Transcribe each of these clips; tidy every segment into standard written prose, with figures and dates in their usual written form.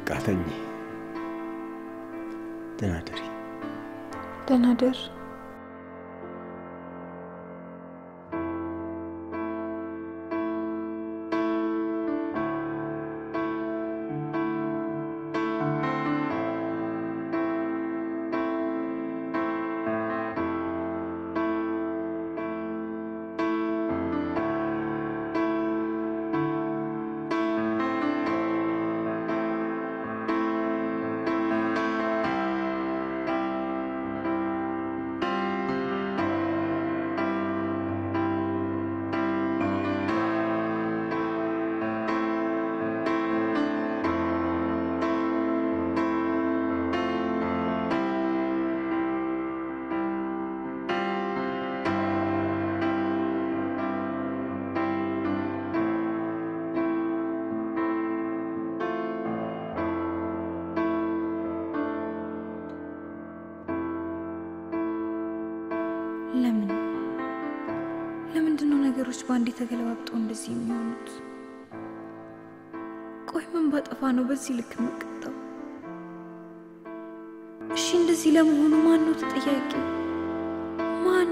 በቃ ተኝ ደህና ደር ለምንድነው ነገሮች ባንዴ ተገለባብጠው እንደዚህ የሚሆኑት? ቆይ ምን ባጠፋ ነው በዚህ ልክ መቀጣው? እሺ እንደዚህ ለመሆኑ ማን ነው ተጠያቂ? ማን?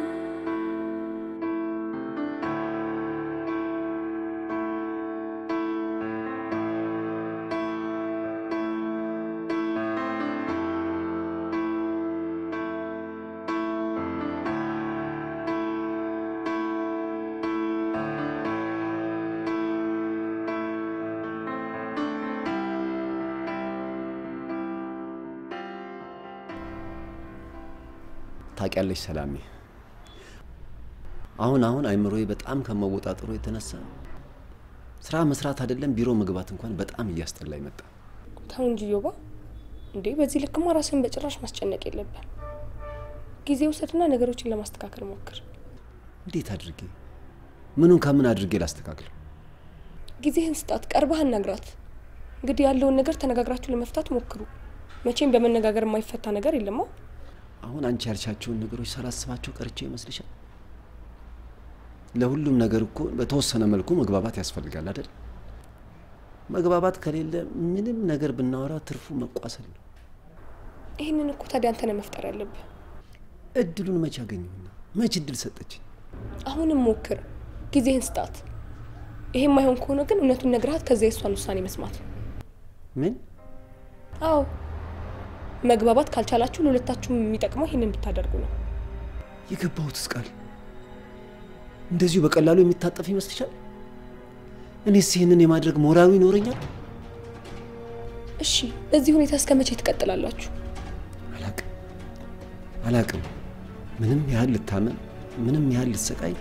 ታውቂያለሽ ሰላሜ አሁን አይምሮዬ በጣም ከመወጣጠሩ የተነሳ ስራ መስራት አይደለም ቢሮ መግባት እንኳን በጣም እያስጠላኝ መጣ። ታው እንጂ ዮባ እንዴ በዚህ ልክማ ራስን በጭራሽ ማስጨነቅ የለብህም። ጊዜው ወሰድና ነገሮችን ለማስተካከል ሞክር። እንዴት አድርጌ ምኑን ከምን አድርጌ ላስተካክል? ጊዜህን ስጣት፣ ቀርበህ አናግራት። እንግዲህ ያለውን ነገር ተነጋግራችሁ ለመፍታት ሞክሩ። መቼም በመነጋገር የማይፈታ ነገር የለም። አሁን አንቺ ያልሻቸውን ነገሮች ሳላስባቸው ቀርቼ ይመስልሻል? ለሁሉም ነገር እኮ በተወሰነ መልኩ መግባባት ያስፈልጋል አይደል? መግባባት ከሌለ ምንም ነገር ብናወራ ትርፉ መቋሰል ነው። ይሄንን እኮ ታዲያ አንተ ነህ መፍጠር ያለብህ። እድሉን መቼ አገኘሁና መቼ እድል ሰጠች? አሁንም ሞክር፣ ጊዜህን ስጣት። ይሄ የማይሆን ከሆነ ግን እውነቱን ነግራት ከዛ የሷን ውሳኔ መስማት። ምን? አዎ መግባባት ካልቻላችሁ ለሁለታችሁም የሚጠቅመው ይሄንን ብታደርጉ ነው። የገባሁትስ ቃል እንደዚሁ በቀላሉ የሚታጠፍ ይመስልሻል? እኔስ ይሄንን የማድረግ ሞራሉ ይኖረኛል? እሺ በዚህ ሁኔታ እስከመቼ ትቀጥላላችሁ? አላቅም። ምንም ያህል ልታመን ምንም ያህል ልትሰቃይ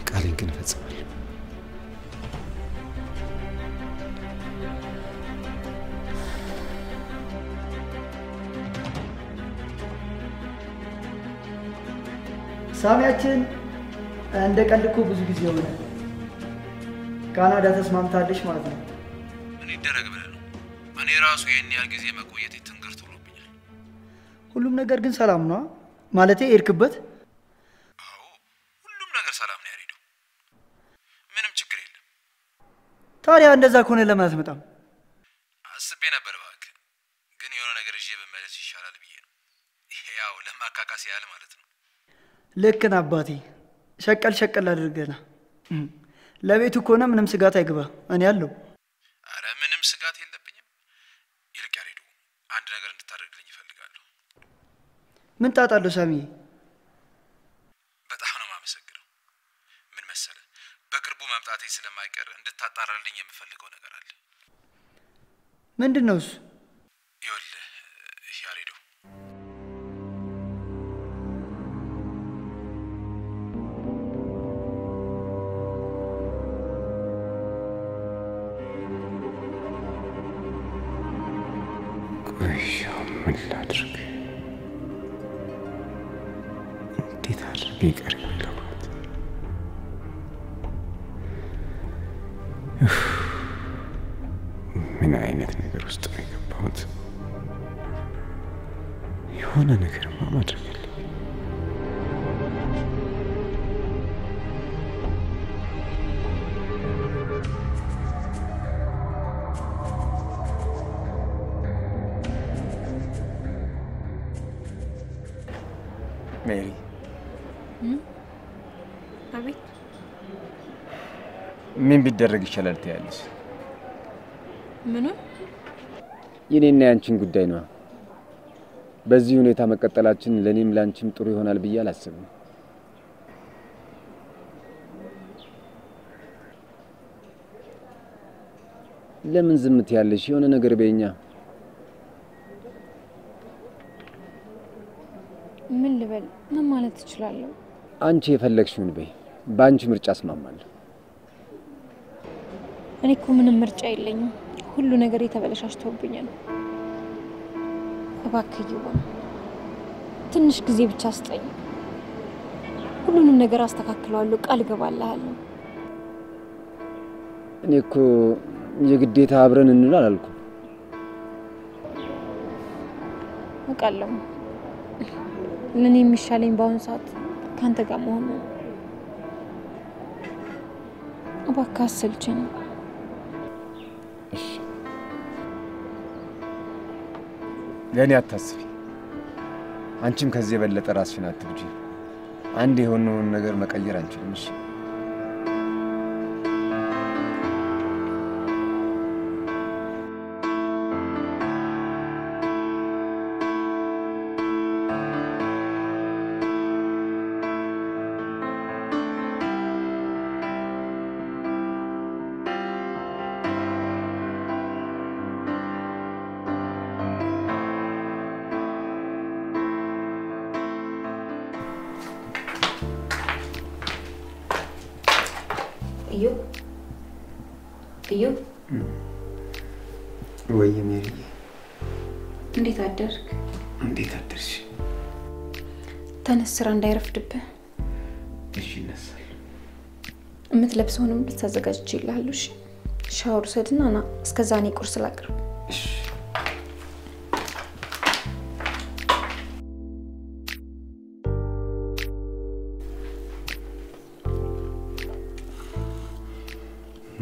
ቃሌን ግን እፈጽማለሁ። ሳሚያችን እንደ ቀልኩ ብዙ ጊዜ ሆነ ካናዳ ተስማምታለሽ ማለት ነው። ምን ይደረግ ብለህ ነው? እኔ ራሱ የኔ ያህል ጊዜ መቆየት ትንግርት ሆኖብኛል። ሁሉም ነገር ግን ሰላም ነው ማለቴ እርክበት? አዎ ሁሉም ነገር ሰላም ነው ያሬዶ። ምንም ችግር የለም። ታዲያ እንደዛ ከሆነ ለምን አትመጣም? አስቤ ነበር እባክህ፣ ግን የሆነ ነገር ይዤ በመለስ ይሻላል ብዬ ነው። ያው ለማካካስ ያህል ማለት ነው። ልክ ነህ አባቴ። ሸቀል አድርገና ለቤቱ ከሆነ ምንም ስጋት አይግባ፣ እኔ አለሁ። አረ ምንም ስጋት የለብኝም። ይልቅ ያሬዶ አንድ ነገር እንድታደርግልኝ እፈልጋለሁ። ምን ታጣለህ ሳሚ? በጣም ነው የማመሰግነው። ምን መሰለህ፣ በቅርቡ መምጣቴ ስለማይቀር እንድታጣራልኝ የምፈልገው ነገር አለ። ምንድነው እሱ? ይኸውልህ ያሬዶ ምን ላድርግ? እንዴት አድርጌ ይቅር ልበላት? ምን አይነት ነገር ውስጥ ነው የገባሁት? የሆነ ነገርማ ማድረግ አለብኝ። ሜሪ አቤት ምን ቢደረግ ይችላል ትያለሽ? ምኑ? የኔና ያንቺን ጉዳይ ነው። በዚህ ሁኔታ መቀጠላችን ለኔም ላንቺም ጥሩ ይሆናል ብዬ አላስብም። ለምን ዝም ትያለሽ? የሆነ ነገር በእኛ ምን ልበል? ምን ማለት እችላለሁ? አንቺ የፈለግሽውን በይ። ባንቺ ምርጫ አስማማለሁ። እኔ እኮ ምንም ምርጫ የለኝም። ሁሉ ነገር የተበለሻሽቶብኛል። እባክህ ይዋ ትንሽ ጊዜ ብቻ ስጠኝ። ሁሉንም ነገር አስተካክለዋለሁ፣ ቃል ገባልሃለሁ። እኔ እኮ የግዴታ አብረን እንኖር አላልኩም። አውቃለሁ። ለኔ የሚሻለኝ በአሁኑ ሰዓት ካንተ ጋር መሆን ነው። እባክህ አሰልቸኝ። እሺ ለኔ አታስቢ። አንቺም ከዚህ የበለጠ ራስሽን አትግጂ። አንድ የሆነውን ነገር መቀየር አንችልም። እሺ እዩ ወይ ሜሪ እንዴት አደርክ? እንዴት አደርሽ? ተነስ፣ ስራ እንዳይረፍድብህ። እሺ ነሳል። የምትለብሰውንም ልብስ አዘጋጅቼልሃለሁ። እሺ ሻወር ውሰድና ና። እስከዛ እኔ ቁርስ ላቅርብ። እሺ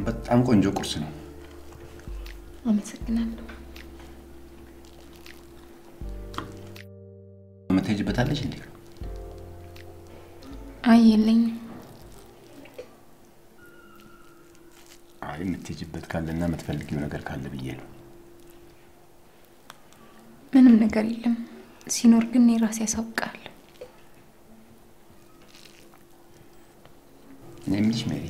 በጣም ቆንጆ ቁርስ ነው። አመሰግናለሁ። መተጅበታለሽ እንዴ? አይ የለኝም። አይ የምትሄጂበት ካለና የምትፈልጊው ነገር ካለ ብዬ ነው። ምንም ነገር የለም። ሲኖር ግን እኔ ራሴ ያሳውቃለሁ። እኔ የምልሽ ሜሪ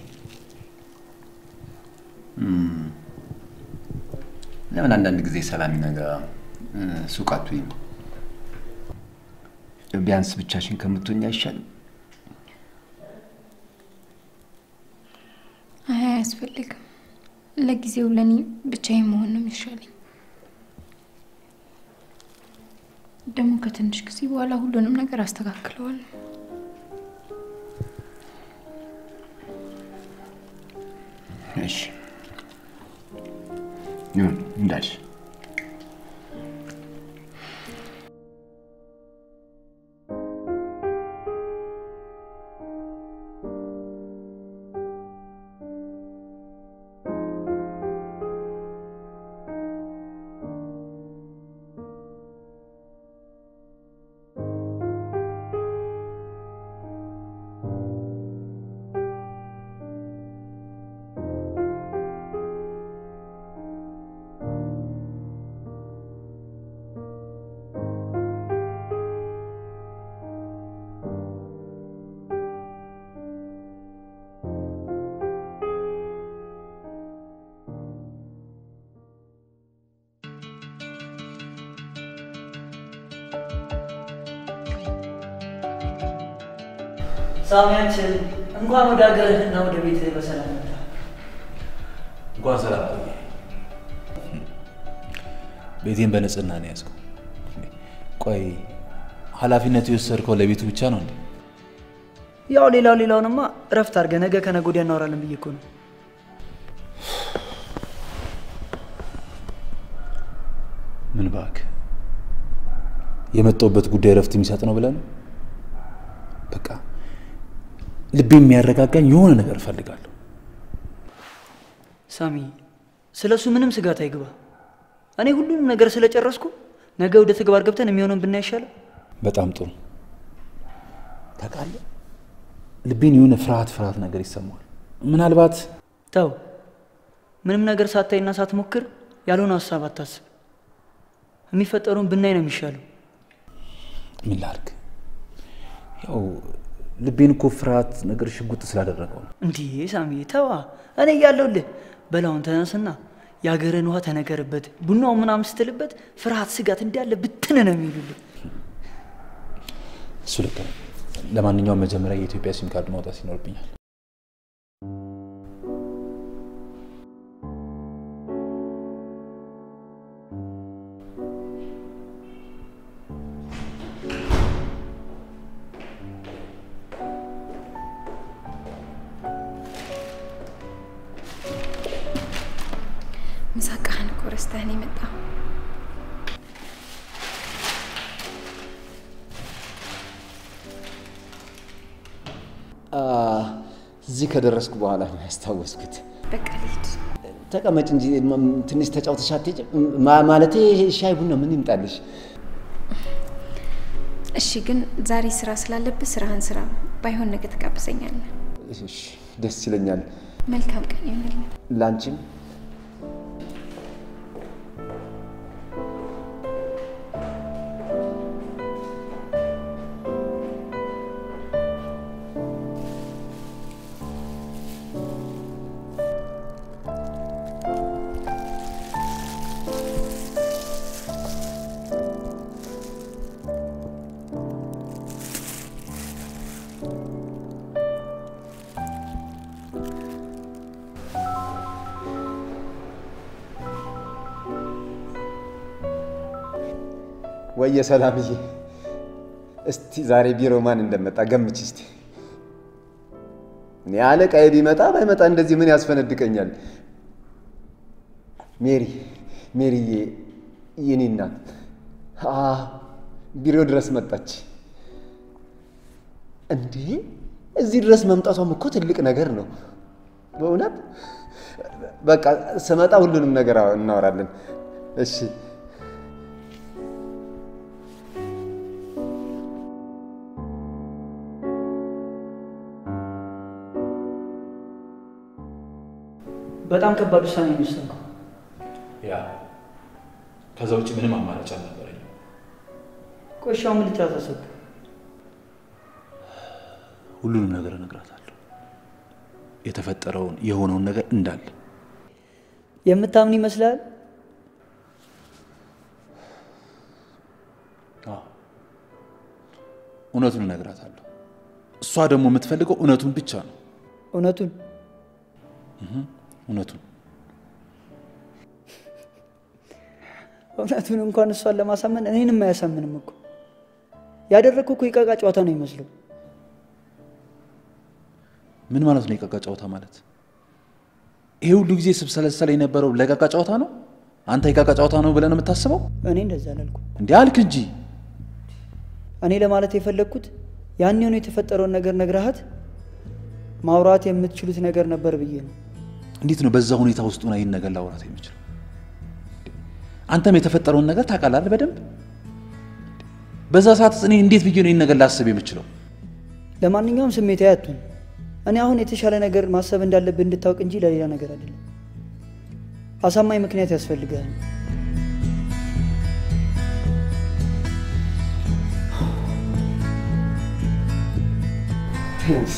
ለምን አንዳንድ ጊዜ ሰላም ነገር ሱቃቱ ቢያንስ ብቻሽን ከምትሆኝ አይሻልም? አይ አያስፈልግም። ለጊዜው ለኔ ብቻዬን መሆን ነው የሚሻለኝ። ደግሞ ከትንሽ ጊዜ በኋላ ሁሉንም ነገር አስተካክለዋለሁ። እሺ ይሁን እንዳልሽ። ሳሚያችን እንኳን ወደ ሀገርህና ወደ ቤትህ በሰላም መጣ። እንኳን ሰላም ቆየ። ቤቴን በንጽህና ነው ያዝከው። ቆይ ኃላፊነቱ የወሰድከው ለቤቱ ብቻ ነው እንዴ? ያው ሌላውንማ እረፍት አድርገህ ነገ ከነገ ወዲያ እናወራለን ብዬ እኮ ነው። ምን እባክህ የመጣሁበት ጉዳይ እረፍት የሚሰጥ ነው ብለህ ነው? በቃ ልቤ የሚያረጋጋኝ የሆነ ነገር እፈልጋለሁ። ሳሚ ስለሱ ምንም ስጋት አይግባ። እኔ ሁሉንም ነገር ስለጨረስኩ ነገ ወደ ተግባር ገብተን የሚሆነውን ብናይ ይሻላል። በጣም ጥሩ። ታውቃለህ ልቤን የሆነ ፍርሃት ነገር ይሰማል ምናልባት ተው ምንም ነገር ሳታይና ሳትሞክር ያልሆነ ሐሳብ አታስብ የሚፈጠሩን ብናይ ነው የሚሻለው ምን ላድርግ ያው ልቤን እኮ ፍርሃት ነገር ሽጉጥ ስላደረገው ነው እንዴ ሳሚ ተዋ እኔ ያለውልህ በላውን ተነስና ያገረን ውሃ ተነገርበት ቡናው ምናምን ስትልበት ፍርሃት ስጋት እንዳለ ብትን ነው የሚሉልህ እሱ ልክ ነው ለማንኛውም መጀመሪያ የኢትዮጵያ ሲም ካርድ ማውጣት ይኖርብኛል مساقحن كورستاني متى እዚህ ከደረስኩ በኋላ ነው ያስታወስኩት በቃ ልሂድ ተቀመጭ እንጂ ትንሽ ተጫውተሽ አትሄጂ ማለቴ ሻይ ቡና ምን ይምጣልሽ እሺ ግን ዛሬ ስራ ስላለብህ ስራህን ስራ ባይሆን ነገ ተጋብዘኛለህ እሺ ደስ ይለኛል መልካም ቀን ይሁንልህ ላንቺም ወየ ሰላምዬ እስቲ ዛሬ ቢሮ ማን እንደመጣ ገምቺ እስቲ እኔ አለቃዬ ቢመጣ ባይመጣ እንደዚህ ምን ያስፈነድቀኛል ሜሪዬ የኔና ቢሮ ድረስ መጣች እንዴ እዚህ ድረስ መምጣቷም እኮ ትልቅ ነገር ነው በእውነት በቃ ስመጣ ሁሉንም ነገር እናወራለን እሺ በጣም ከባድ ውሳኔ ነው የወሰንከው ያ ከዛ ውጪ ምንም አማራጭ አልነበረኝም ቆሻው ምን ልታሳሰብ ሁሉንም ነገር እነግራታለሁ የተፈጠረውን የሆነውን ነገር እንዳለ የምታምን ይመስላል እውነቱን እነግራታለሁ እሷ ደግሞ የምትፈልገው እውነቱን ብቻ ነው እውነቱን እውነቱን እንኳን እሷን ለማሳመን እኔንም አያሳምንም እኮ ያደረኩ እኮ ይቃቃ ጨዋታ ነው የሚመስለው ምን ማለት ነው ይቃቃ ጨዋታ ማለት ይሄ ሁሉ ጊዜ ስብሰለሰለ የነበረው ለቃቃ ጨዋታ ነው አንተ ይቃቃ ጨዋታ ነው ብለን የምታስበው እኔ እንደዛ አላልኩም እንዴ አልክ እንጂ እኔ ለማለት የፈለኩት ያን የሆነ የተፈጠረውን ነገር ነግረሃት ማውራት የምትችሉት ነገር ነበር ብዬ ነው እንዴት ነው በዛ ሁኔታ ውስጥ ሆና ይሄን ነገር ላውራት የምችለው አንተም የተፈጠረውን ነገር ታውቃለህ አይደል በደንብ በዛ ሰዓት እኔ እንዴት ብዬ ነው ይሄን ነገር ላስብ የምችለው ለማንኛውም ስሜት ያያቱን እኔ አሁን የተሻለ ነገር ማሰብ እንዳለብህ እንድታውቅ እንጂ ለሌላ ነገር አይደለም አሳማኝ ምክንያት ያስፈልጋል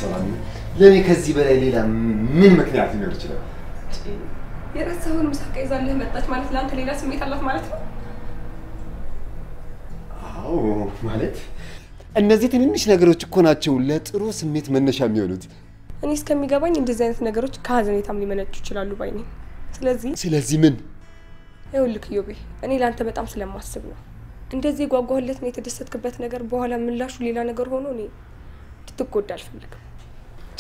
ሰላም ለኔ ከዚህ በላይ ሌላ ምን ምክንያት ሊኖር ይችላል የራስህን ምሳቃ ይዛልህ መጣች ማለት ለአንተ ሌላ ስሜት አላት ማለት ነው አዎ ማለት እነዚህ ትንንሽ ነገሮች እኮ ናቸው ለጥሩ ስሜት መነሻ የሚሆኑት እኔ እስከሚገባኝ እንደዚህ አይነት ነገሮች ከሀዘኔታም ሊመነጩ ይችላሉ ባይ ነኝ ስለዚህ ምን ይኸውልህ ዮቤ እኔ ለአንተ በጣም ስለማስብ ነው እንደዚህ ጓጓህለት ነው የተደሰትክበት ነገር በኋላ ምላሹ ሌላ ነገር ሆኖ እኔ እንድትጎዳ አልፈልግም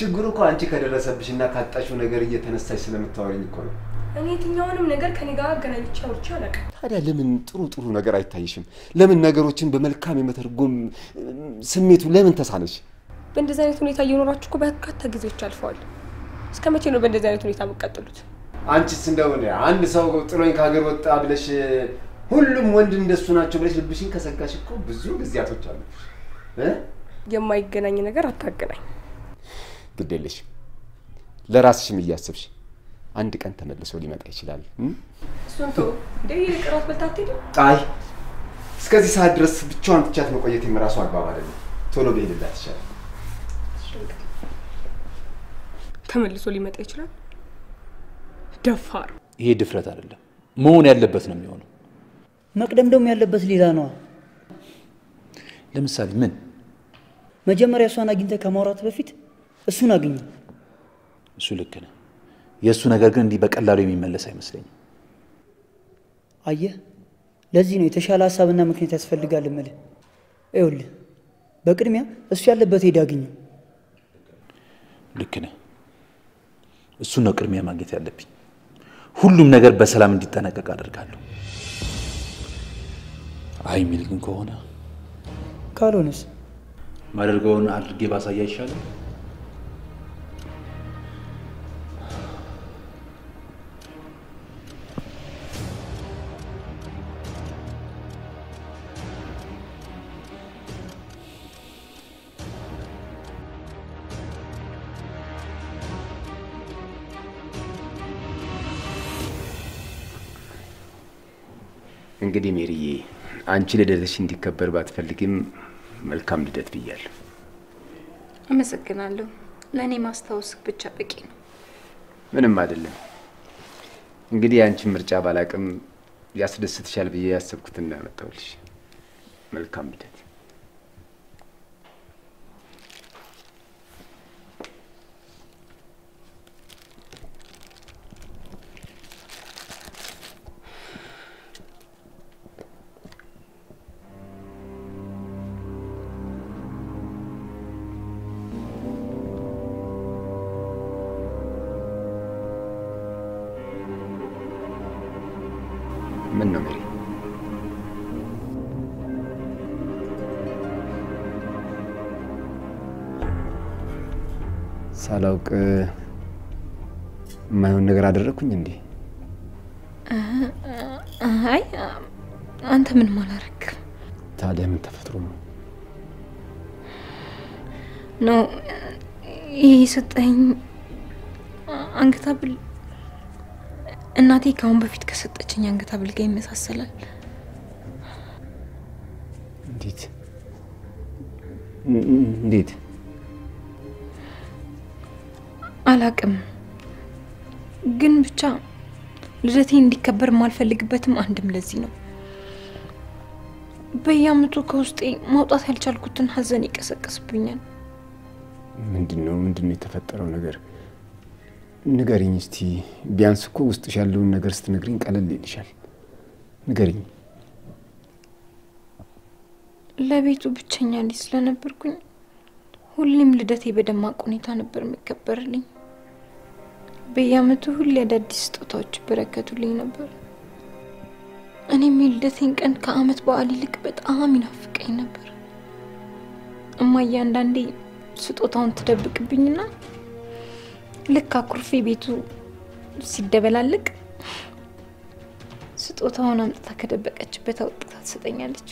ችግሩ እኮ አንቺ ከደረሰብሽና ካጣሽው ነገር እየተነሳሽ ስለምታወሪኝ እኮ ነው እኔ የትኛውንም ነገር ከኔ ጋር አገናኝቼ አውርቼ አላውቅም ታዲያ ለምን ጥሩ ነገር አይታይሽም ለምን ነገሮችን በመልካም የመተርጎም ስሜቱ ለምን ተሳነሽ በእንደዚህ አይነት ሁኔታ እየኖራችሁ እኮ በርካታ ጊዜዎች አልፈዋል እስከመቼ ነው በእንደዚህ አይነት ሁኔታ የምትቀጥሉት አንቺስ እንደሆነ አንድ ሰው ጥሎኝ ከሀገር ወጣ ብለሽ ሁሉም ወንድ እንደሱ ናቸው ብለሽ ልብሽን ከሰጋሽ እኮ ብዙ ጊዜያቶች አሉ የማይገናኝ ነገር አታገናኝ። ግዴለሽ ለራስሽም እያሰብሽ አንድ ቀን ተመልሶ ሊመጣ ይችላል። እሱን ተው ደይ ይቅራት በልታትሄድ። አይ እስከዚህ ሰዓት ድረስ ብቻዋን ትቻት መቆየት የራሱ አግባብ አይደለም። ቶሎ በሄድላት ይችላል። ተመልሶ ሊመጣ ይችላል። ደፋር። ይሄ ድፍረት አይደለም መሆን ያለበት ነው የሚሆነው። መቅደም ደግሞ ያለበት ሌላ ነው። ለምሳሌ ምን? መጀመሪያ እሷን አግኝተህ ከማውራት በፊት እሱን አግኝ። እሱ ልክ ነህ። የእሱ ነገር ግን እንዲህ በቀላሉ የሚመለስ አይመስለኝም። አየህ፣ ለዚህ ነው የተሻለ ሀሳብና ምክንያት ያስፈልጋል እምልህ። ይኸውልህ በቅድሚያ እሱ ያለበት ሄድ አግኘው። ልክ ነህ። እሱን ነው ቅድሚያ ማግኘት ያለብኝ። ሁሉም ነገር በሰላም እንዲጠናቀቅ አደርጋለሁ። አይ ሚል ግን ከሆነ ካልሆነስ ማደርገውን አድርጌ ባሳያ ይሻላል። እንግዲህ ሜሪዬ አንቺ ልደትሽ እንዲከበር ባትፈልጊም መልካም ልደት ብያለሁ። አመሰግናለሁ። ለኔ ማስታወስ ብቻ በቂ ነው። ምንም አይደለም። እንግዲህ አንቺ ምርጫ ባላቅም ያስደስትሻል ብዬ ያሰብኩትን እናመጣውልሽ። መልካም ልደት። ምን ነው ሜሪ? ሳላውቅ የማይሆን ነገር አደረኩኝ እንዴ? አይ አንተ ምን ማላረክ? ታዲያ ምን ተፈጥሮ ነው? ነው ይሄ ሰጠኝ አንገት ሐብል እናቴ ካሁን በፊት ከሰጠችኝ አንገት ሐብል ጋር ይመሳሰላል። እንዴት? አላቅም፣ ግን ብቻ ልደቴ እንዲከበር ማልፈልግበትም አንድም ለዚህ ነው። በየአመቱ ከውስጤ ማውጣት ያልቻልኩትን ሀዘን ይቀሰቅስብኛል። ምንድነው የተፈጠረው ነገር? ንገሪኝ እስቲ። ቢያንስ እኮ ውስጥሽ ያለውን ነገር ስትነግሪኝ ቀለል ይልሻል። ንገሪኝ። ለቤቱ ብቸኛ ልጅ ስለነበርኩኝ ሁሌም ልደቴ በደማቅ ሁኔታ ነበር የሚከበርልኝ። በየአመቱ ሁሌ አዳዲስ ስጦታዎች በረከቱልኝ ነበር። እኔም የልደቴን ቀን ከአመት በዓል ይልቅ በጣም ይናፍቀኝ ነበር። እማዬ አንዳንዴ ስጦታውን ትደብቅብኝና ልክ አኩርፌ ቤቱ ሲደበላልቅ ስጦታውን አምጥታ ከደበቀችበት አውጥታ ትሰጠኛለች።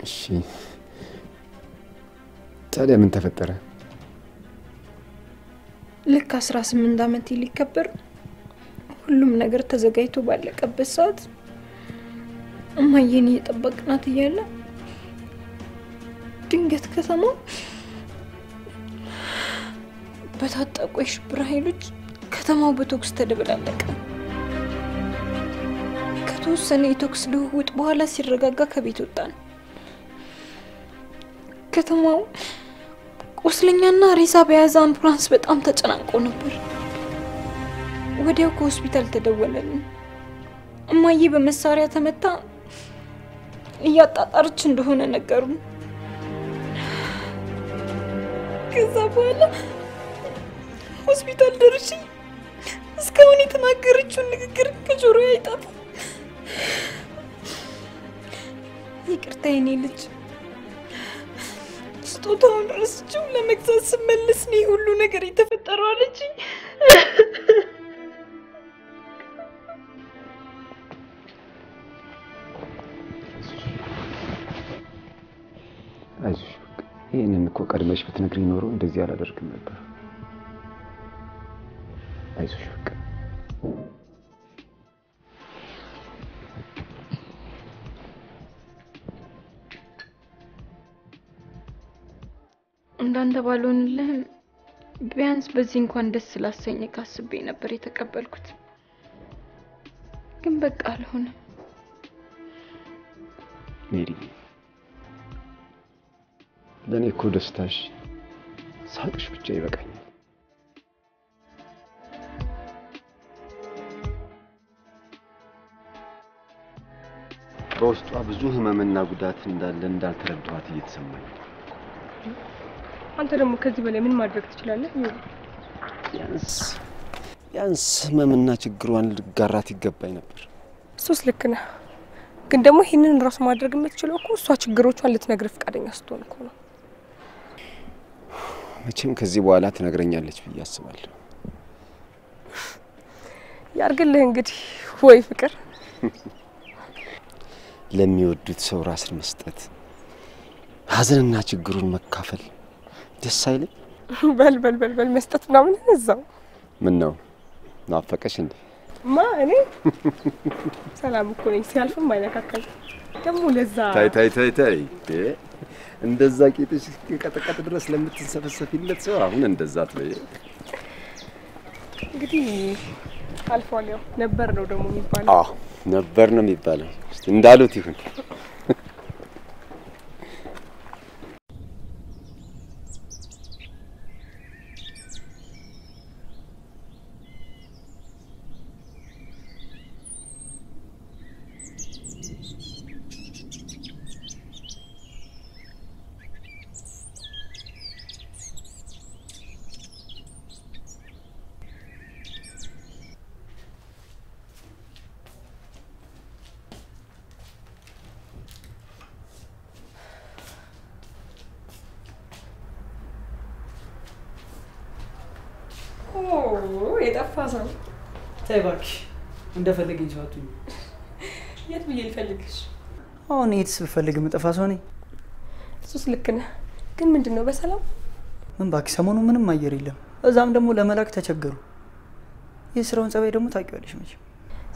እሺ፣ ታዲያ ምን ተፈጠረ? ልክ 18 አመት ሊከበር ሁሉም ነገር ተዘጋጅቶ ባለቀበት ሰዓት እማዬን እየጠበቅናት እያለ ድንገት ከተማው በታጠቁ የሽብር ኃይሎች ከተማው በተኩስ ተደበላለቀ። ከተወሰነ የተኩስ ልውውጥ በኋላ ሲረጋጋ ከቤት ወጣን። ከተማው ቁስለኛና ሬሳ በያዘ አምቡላንስ በጣም ተጨናንቆ ነበር። ወዲያው ከሆስፒታል ተደወለልን። እማዬ በመሳሪያ ተመታ እያጣጣረች እንደሆነ ነገሩን። ከዛ በኋላ ሆስፒታል ደርሼ እስካሁን የተናገረችውን ንግግር ከጆሮዬ አይጠፋም። ይቅርታ የኔ ልጅ፣ ስጦታውን ረስቼው ለመግዛት ስመለስ ነው ሁሉ ነገር የተፈጠረው አለችኝ። አይዞሽ ይሄንን እኮ ቀድመሽ ብትነግሪኝ ኖሮ እንደዚህ አላደርግም ነበር። አይዞሽ በቃ እንዳንተ ባልሆንልህም ቢያንስ በዚህ እንኳን ደስ ስላሰኘ ካስቤ ነበር የተቀበልኩት። ግን በቃ አልሆነ። ሜሪ ለኔ እኮ ደስታሽ ሳቅሽ ብቻ ይበቃኛል። በውስጧ ብዙ ህመምና ጉዳት እንዳለ እንዳልተረዳኋት እየተሰማኝ። አንተ ደግሞ ከዚህ በላይ ምን ማድረግ ትችላለህ? ቢያንስ ህመምና ችግሯን ልጋራት ይገባኝ ነበር። እሱስ ልክ ነህ። ግን ደግሞ ይሄንን ራስ ማድረግ የምትችለው እኮ እሷ ችግሮቿን ልትነግር ፈቃደኛ ስትሆን እኮ ነው። መቼም ከዚህ በኋላ ትነግረኛለች ብዬ አስባለሁ። ያርግልህ እንግዲህ። ወይ ፍቅር! ለሚወዱት ሰው ራስን መስጠት፣ ሀዘንና ችግሩን መካፈል ደስ አይልም? በል መስጠት ምናምን እዛው። ምን ነው ናፈቀሽ እንዴ? እኔ ሰላም እኮ ነኝ። ሲያልፍም አይነካካኝ። ደግሞ ለዛ ታይ እንደዛ ቂጥሽ ከቀጠቀጥ ድረስ ለምትሰፈሰፊለት ሰው አሁን እንደዛ አትበይ። እንግዲህ አልፏል። ያው ነበር ነው ደግሞ የሚባለው። ነበር ነው የሚባለው። እስቲ እንዳሉት ይሁን። የጠፋ ሰው ተይ እባክሽ፣ እንደፈለገኝ ሰው አትሁኝ። የት ብዬ ልፈልግሽ? አሁን የትስ ብፈልግ የምጠፋ ሰው ነኝ? እሱስ ልክ ነህ። ግን ምንድነው በሰላም? ምን እባክሽ፣ ሰሞኑ ምንም አየር የለም። እዛም ደግሞ ለመላክ ተቸገሩ። የስራውን ጸባይ ደግሞ ታውቂዋለሽ መቼም።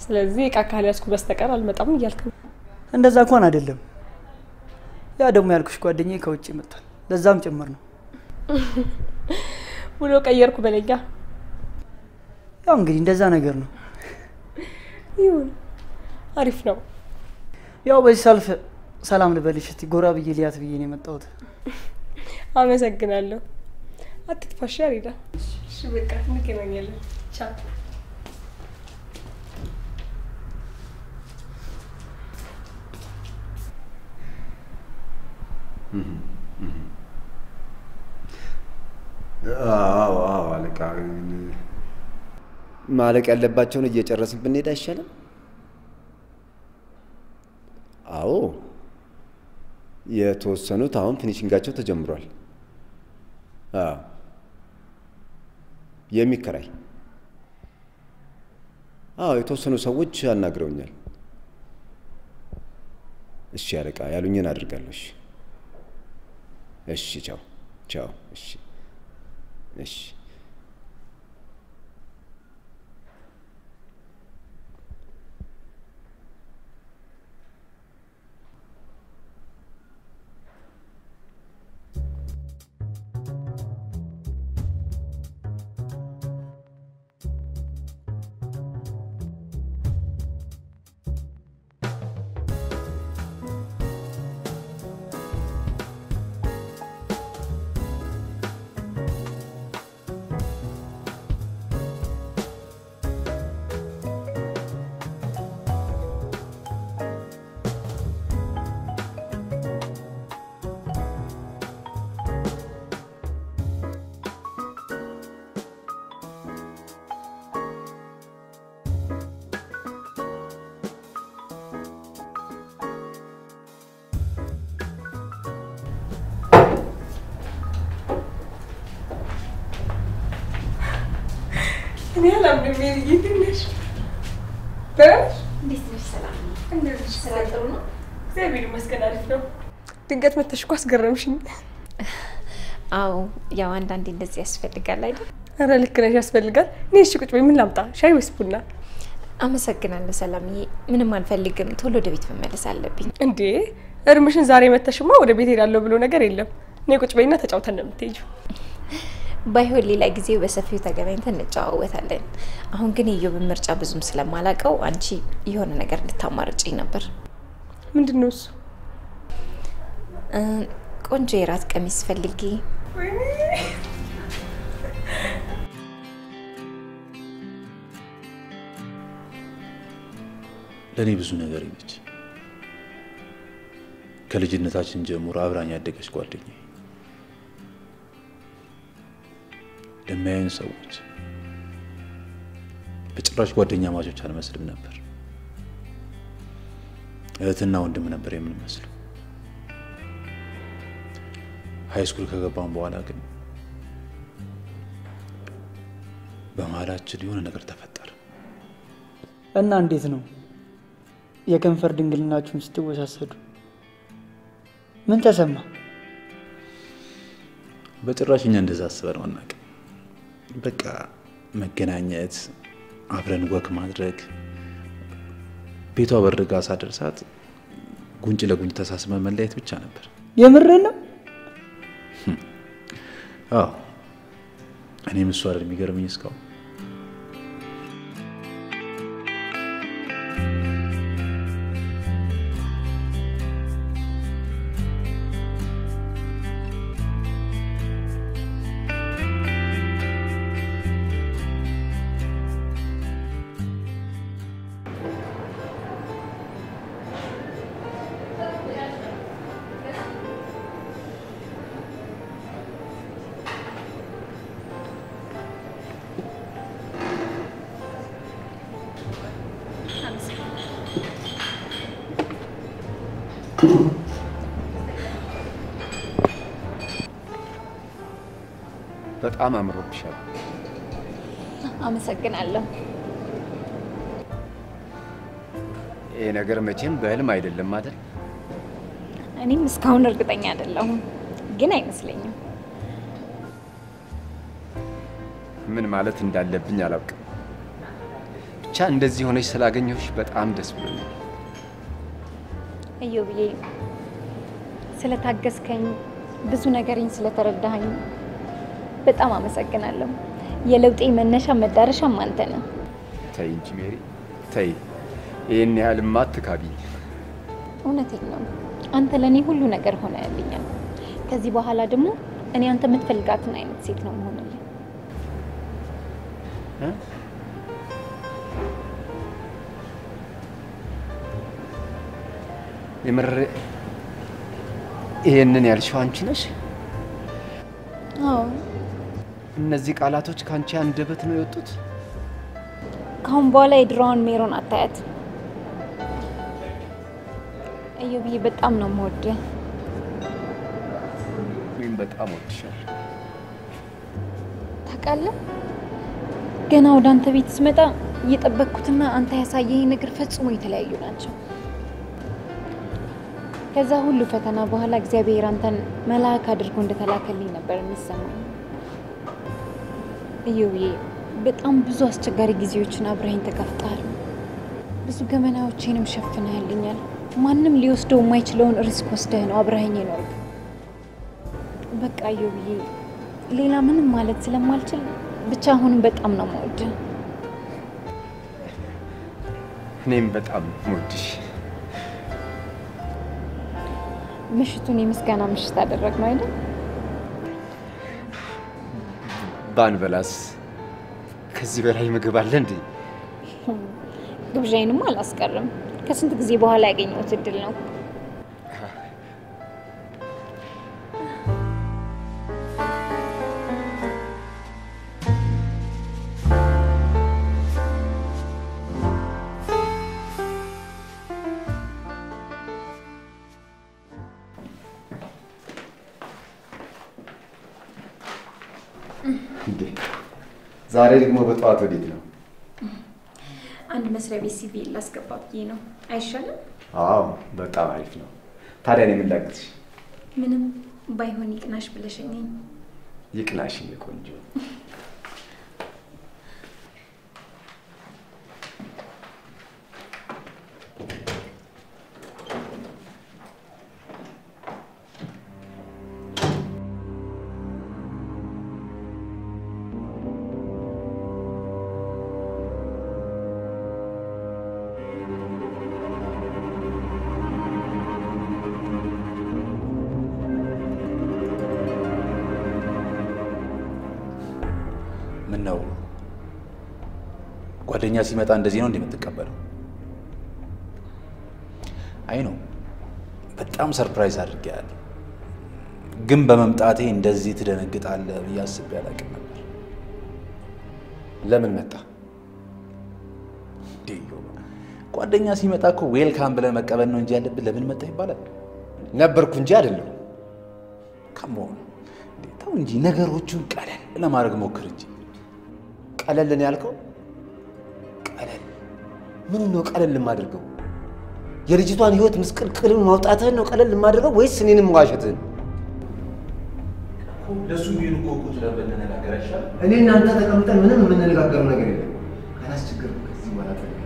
ስለዚህ ዕቃ ካልያዝኩ በስተቀር አልመጣም እያልክ ነው? እንደዛ እንኳን አይደለም። ያ ደግሞ ያልኩሽ ጓደኛዬ ከውጭ መጥቷል። ለዛም ጭምር ነው። ውሎ ቀየርኩ በለኛ። ያው እንግዲህ እንደዛ ነገር ነው። ይሁን፣ አሪፍ ነው። ያው በዚህ ሰልፍ ሰላም ልበልሽ እስቲ ጎራ ብዬ ሊያት ብዬ ነው የመጣሁት። አመሰግናለሁ። አትጥፋሽ ያሪዳ። እሺ በቃ እንገናኛለን። ቻው። አለቃ ማለቅ ያለባቸውን እየጨረስን ብንሄድ አይሻልም? አዎ የተወሰኑት አሁን ፊኒሺንጋቸው ተጀምሯል። የሚከራይ የተወሰኑ ሰዎች አናግረውኛል። እሺ አለቃ ያሉኝን አድርጋለሁ። እሺ ቻው። እሺ እኔ አላምንም። ይድነሽ በሽ እንዴት ነሽ? ሰላም እንደዚህ ስራ ጥሩ ነው? እግዚአብሔር ይመስገን አሪፍ ነው። ድንገት መተሽ እኮ አስገረምሽኝ። አዎ ያው አንዳንዴ እንደዚህ ያስፈልጋል አይደል? ኧረ ልክ ነሽ ያስፈልጋል። ነይ እሺ ቁጭ በይ። ምን ላምጣ? ሻይ ወይስ ቡና? አመሰግናለሁ ሰላምዬ። ምንም አልፈልግም። ቶሎ ወደ ቤት መመለስ አለብኝ። እንዴ እርምሽን ዛሬ መተሽማ ወደ ቤት ሄዳለሁ ብሎ ነገር የለም። ነይ ቁጭ በይና ተጫውተን ነው የምትሄጂው። ባይሆን ሌላ ጊዜ በሰፊው ተገናኝተን እንጨዋወታለን። አሁን ግን የኢዮብን ምርጫ ብዙም ስለማላውቀው አንቺ የሆነ ነገር ልታማርጪኝ ነበር። ምንድነው እሱ? ቆንጆ የራት ቀሚስ ፈልጌ። ለኔ ብዙ ነገር ነች። ከልጅነታችን ጀምሮ አብራኝ ያደገች ጓደኛዬ። ለማይን ሰዎች በጭራሽ ጓደኛ ማቾች አልመስልም ነበር። እህትና ወንድም ነበር የምንመስለው። ሃይ ስኩል ከገባን በኋላ ግን በመሀላችን የሆነ ነገር ተፈጠረ። እና እንዴት ነው የከንፈር ድንግልናችሁን ስትወሳሰዱ ምን ተሰማ? በጭራሽ እኛ እንደዛ አስበን አናውቅም። በቃ መገናኘት፣ አብረን ወክ ማድረግ፣ ቤቷ በርጋ ሳደርሳት ጉንጭ ለጉንጭ ተሳስመን መለያየት ብቻ ነበር። የምሬን ነው? አዎ እኔም እሱ አይደል የሚገርመኝ እስካሁን። በጣም አምሮብሻል። አመሰግናለሁ። ይሄ ነገር መቼም በህልም አይደለም አይደል? እኔም እስካሁን እርግጠኛ አይደለሁም፣ ግን አይመስለኝም። ምን ማለት እንዳለብኝ አላውቅም። ብቻ እንደዚህ ሆነሽ ስላገኘሁሽ በጣም ደስ ብሎኛል። ኢዮብዬ ስለታገስከኝ፣ ብዙ ነገርኝ ስለተረዳኸኝ በጣም አመሰግናለሁ። የለውጤ መነሻ መዳረሻም አንተ ነህ። ተይ እንጂ ሜሪ ተይ፣ ይሄን ያህልማ አትካቢኝ። እውነቴን ነው። አንተ ለኔ ሁሉ ነገር ሆነልኛል። ከዚህ በኋላ ደግሞ እኔ አንተ የምትፈልጋትን አይነት ሴት ነው መሆንልኝ። የምር ይሄንን ያልሽው አንቺ ነሽ? አዎ። እነዚህ ቃላቶች ካንቺ አንደበት ነው የወጡት? ካሁን በኋላ የድሮውን ሜሮን አታያት። ኢዮብዬ በጣም ነው የምወድህ። እኔም በጣም ወድሻለሁ። ታውቃለህ፣ ገና ወደ አንተ ቤት ስመጣ እየጠበቅኩትና አንተ ያሳየኝ ነገር ፈጽሞ የተለያዩ ናቸው። ከዛ ሁሉ ፈተና በኋላ እግዚአብሔር አንተን መልአክ አድርጎ እንደተላከልኝ ነበር የሚሰማኝ። ኢዮብዬ በጣም ብዙ አስቸጋሪ ጊዜዎችን አብረኸኝ ተጋፍጠሃል። ብዙ ገመናዎቼንም ሸፍነህልኛል። ማንም ሊወስደው የማይችለውን ሪስክ ወስደህ ነው አብረኸኝ የኖርክ። በቃ ኢዮብዬ ሌላ ምንም ማለት ስለማልችል ብቻ አሁንም በጣም ነው የምወድህ። እኔም በጣም የምወድሽ። ምሽቱን የምስጋና ምሽት አደረግነው አይደል? ባንበላስ ከዚህ በላይ ምግብ አለ እንዴ? ግብዣዬንም አላስቀርም። ከስንት ጊዜ በኋላ ያገኘሁት እድል ነው። ዛሬ ደግሞ በጠዋት ወዴት ነው? አንድ መስሪያ ቤት ሲቪ ላስገባ ብዬ ነው። አይሻልም? አዎ በጣም አሪፍ ነው። ታዲያ እኔ ምን ላግዝሽ? ምንም ባይሆን ይቅናሽ ብለሽኝ ይቅናሽ ቆንጆ ጓደኛ ሲመጣ እንደዚህ ነው እንደምትቀበለው? አይ ነው በጣም ሰርፕራይዝ አድርጌያለሁ፣ ግን በመምጣቴ እንደዚህ ትደነግጣለህ ብዬ አስቤ አላውቅም ነበር። ለምን መጣ? ጓደኛ ሲመጣ እኮ ዌልካም ብለህ መቀበል ነው እንጂ ያለብን ለምን መጣ ይባላል? ነበርኩ እንጂ አይደለም። ከመሆኑ ተው እንጂ ነገሮቹን ቀለል ለማድረግ ሞክር እንጂ። ቀለል ነው ያልከው? ቀለል ምን ነው ቀለል የማደርገው? የልጅቷን ህይወት ምስቅልቅልን ማውጣትህን ነው ቀለል የማደርገው ወይስ እኔንም ዋሸትህን? ለሱ ቢሉ ቆቁት ለበነነጋገር አይሻል? እኔ እናንተ ተቀምጠን ምንም የምንነጋገረው ነገር የለም። ካላስቸገርኩ ከዚህ በኋላ ተነጋገር።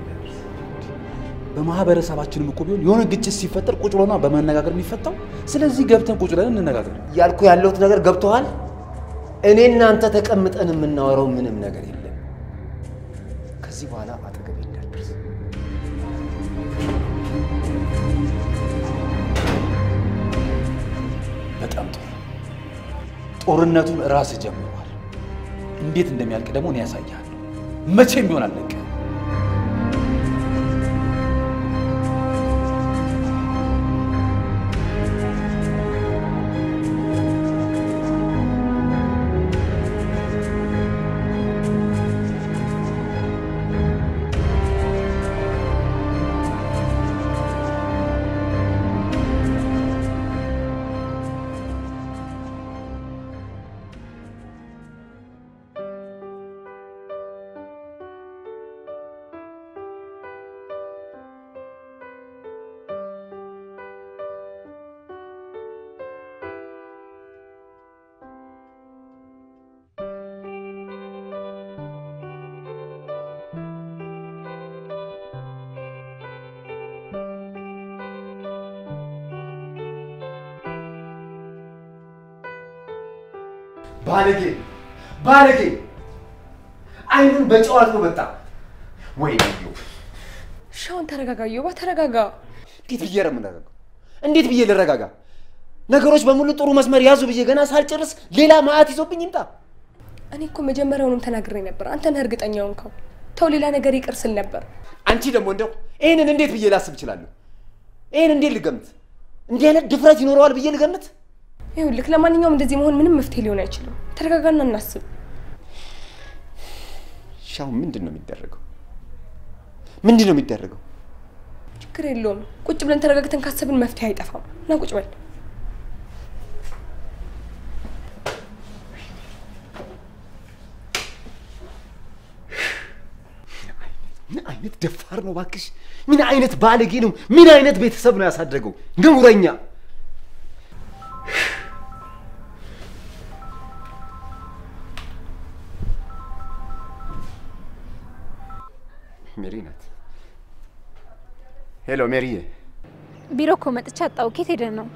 በማህበረሰባችንም እኮ ቢሆን የሆነ ግጭት ሲፈጠር ቁጭ ብሎና በመነጋገር የሚፈታው። ስለዚህ ገብተን ቁጭ ብለን እንነጋገር። ያልኩ ያለሁት ነገር ገብቶሃል? እኔ እናንተ ተቀምጠን የምናወራው ምንም ነገር የለም። ከዚህ በኋላ አጠገቤ እንዳትደርስ። በጣም ጥሩ። ጦርነቱን ራስህ ጀምሯል። እንዴት እንደሚያልቅ ደግሞ እኔ ያሳያለሁ። መቼም ቢሆን አለቀ። ባለጌ አይኑን በጨው አልፎ መጣ። ወይ ነው ሻውን ተረጋጋ ዮባ ተረጋጋ። እንዴት ብዬ ነው የምረጋጋው? እንዴት ብዬ ልረጋጋ? ነገሮች በሙሉ ጥሩ መስመር ያዙ ብዬ ገና ሳልጨርስ ሌላ ማአት ይዞብኝ ይምጣ። እኔ እኮ መጀመሪያውንም ተናግሬ ነበር። አንተ ነህ እርግጠኛ ሆንከው። ተው ሌላ ነገር ይቅር ስል ነበር። አንቺ ደግሞ እንደው ይሄንን እንዴት ብዬ ላስብ እችላለሁ? ይሄን እንዴት ልገምት? እንዲህ አይነት ድፍረት ይኖረዋል ብዬ ልገምት? ይኸውልህ ለማንኛውም እንደዚህ መሆን ምንም መፍትሄ ሊሆን አይችልም። ተረጋጋና እናስብ። ሻው ምንድነው የሚደረገው? ምንድነው የሚደረገው? ችግር የለውም። ቁጭ ብለን ተረጋግተን ካሰብን መፍትሄ አይጠፋም። ና ቁጭ በል። ምን አይነት ደፋር ነው ባክሽ? ምን አይነት ባለጌ ነው? ምን አይነት ቤተሰብ ነው ያሳደገው? ነውረኛ። ሜሪ ናት። ሄሎ ሜሪዬ። ቢሮ እኮ መጥቼ አጣው። ከየት ሄደህ ነው?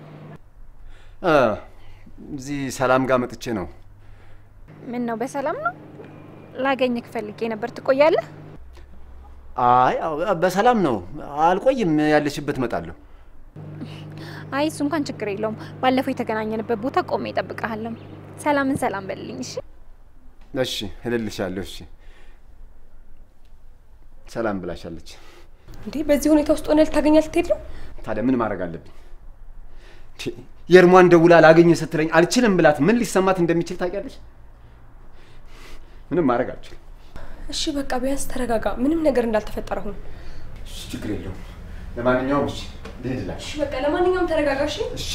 እዚህ ሰላም ጋር መጥቼ ነው። ምን ነው በሰላም ነው? ላገኝክ ፈልጌ ነበር። ትቆያለህ? አይ በሰላም ነው። አልቆይም። ያለሽበት እመጣለሁ። አይ እሱ እንኳን ችግር የለውም። ባለፈው የተገናኘንበት ቦታ ቆሜ እጠብቅሃለሁ። ሰላምን ሰላም በልልኝ። እሺ እሺ፣ እልልሻለሁ። እሺ ሰላም ብላሻለች። እንዴ በዚህ ሁኔታ ውስጥ ሆነ ልታገኛት ልትሄድ ነው? ታዲያ ምን ማድረግ አለብኝ? የእርሟን ደውላ ላገኝ ስትለኝ አልችልም ብላት ምን ሊሰማት እንደሚችል ታውቂያለሽ? ምንም ማድረግ አልችልም። እሺ በቃ ቢያንስ ተረጋጋ። ምንም ነገር እንዳልተፈጠረ ሁን። እሺ ችግር የለውም። ለማንኛውም እሺ ልሄድላሽ። እሺ በቃ ለማንኛውም ተረጋጋ። እሺ እሺ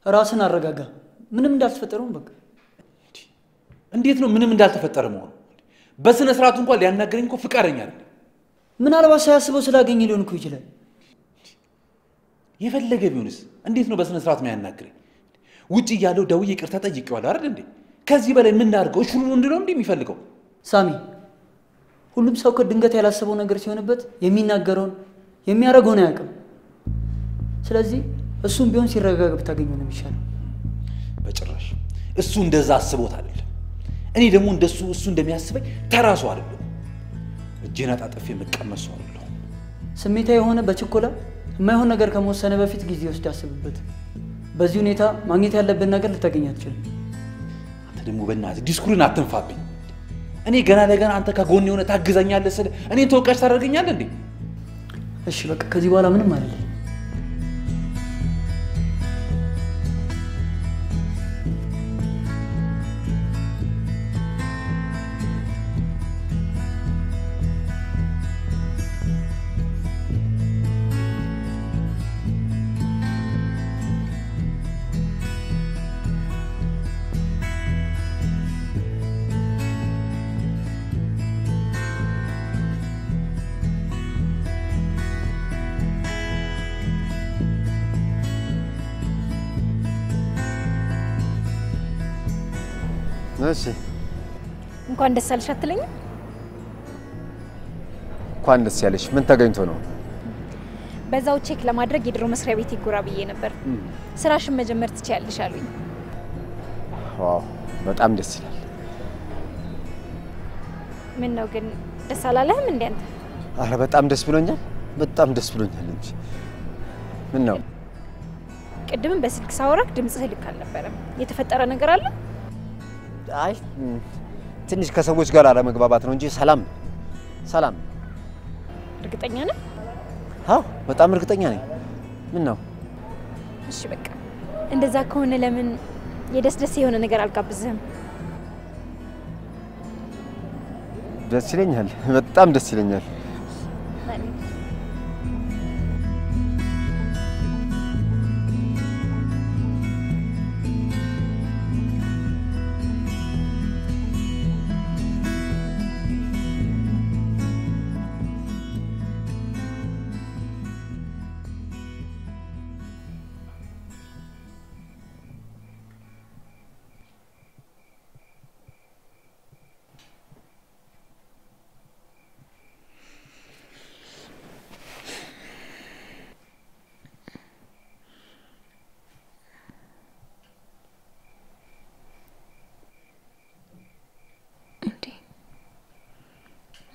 ራስን አረጋጋ። ምንም እንዳልተፈጠረው በቃ። እንዴት ነው ምንም እንዳልተፈጠረ መሆኑ? በስነ ስርዓቱ እንኳን ሊያናገረኝ እኮ ፍቃደኛ አይደለም። ምናልባት ሳያስበው ስላገኘ ሊሆን እኮ ይችላል። የፈለገ ቢሆንስ እንዴት ነው በስነ ስርዓት የሚያናግረኝ? ውጪ ያለው ደውዬ ይቅርታ ጠይቄዋለሁ አይደል እንዴ? ከዚህ በላይ ምን እናድርገው? እሹ ነው እንድለው እንዴ የሚፈልገው? ሳሚ፣ ሁሉም ሰው ከድንገት ያላሰበው ነገር ሲሆንበት የሚናገረውን የሚያደርገውን አያውቅም። ስለዚህ እሱም ቢሆን ሲረጋጋ ብታገኘው ነው የሚሻለው። በጭራሽ እሱ እንደዛ አስቦት አይደለም። እኔ ደግሞ እንደሱ እሱ እንደሚያስበኝ ተራሱ አይደለም። እጄን አጣጥፌ መቀመሱ አይደለም። ስሜታዊ የሆነ በችኮላ የማይሆን ነገር ከመወሰነ በፊት ጊዜ ወስድ አስብበት። በዚህ ሁኔታ ማግኘት ያለብን ነገር ልታገኝ አትችልም። አንተ ደግሞ በእናትህ ዲስኩርን አትንፋብኝ። እኔ ገና ለገና አንተ ከጎን የሆነ ታግዘኛለህ ስለ እኔን ተወቃሽ ታደርገኛለህ እንዴ? እሺ በቃ ከዚህ በኋላ ምንም አይደለም። እሺ እንኳን ደስ አለሽ አትለኝም? እንኳን ደስ ያለሽ። ምን ተገኝቶ ነው? በዛው ቼክ ለማድረግ የድሮ መስሪያ ቤት ይጎራ ብዬ ነበር። ስራሽን መጀመር ትችያለሽ አሉኝ። ዋው በጣም ደስ ይላል። ምን ነው ግን ደስ አላለህም እንዴ አንተ? አረ በጣም ደስ ብሎኛል። በጣም ደስ ብሎኛል እንጂ ምን ነው? ቅድም በስልክ ሳወራክ ድምጽህ ልክ አልነበረም። የተፈጠረ ነገር አለ? አይ ትንሽ ከሰዎች ጋር አለመግባባት ነው እንጂ ሰላም ሰላም። እርግጠኛ ነህ? አዎ በጣም እርግጠኛ ነኝ። ምን ነው? እሺ በቃ እንደዛ ከሆነ ለምን የደስ የሆነ ነገር አልጋብዝህም? ደስ ይለኛል። በጣም ደስ ይለኛል።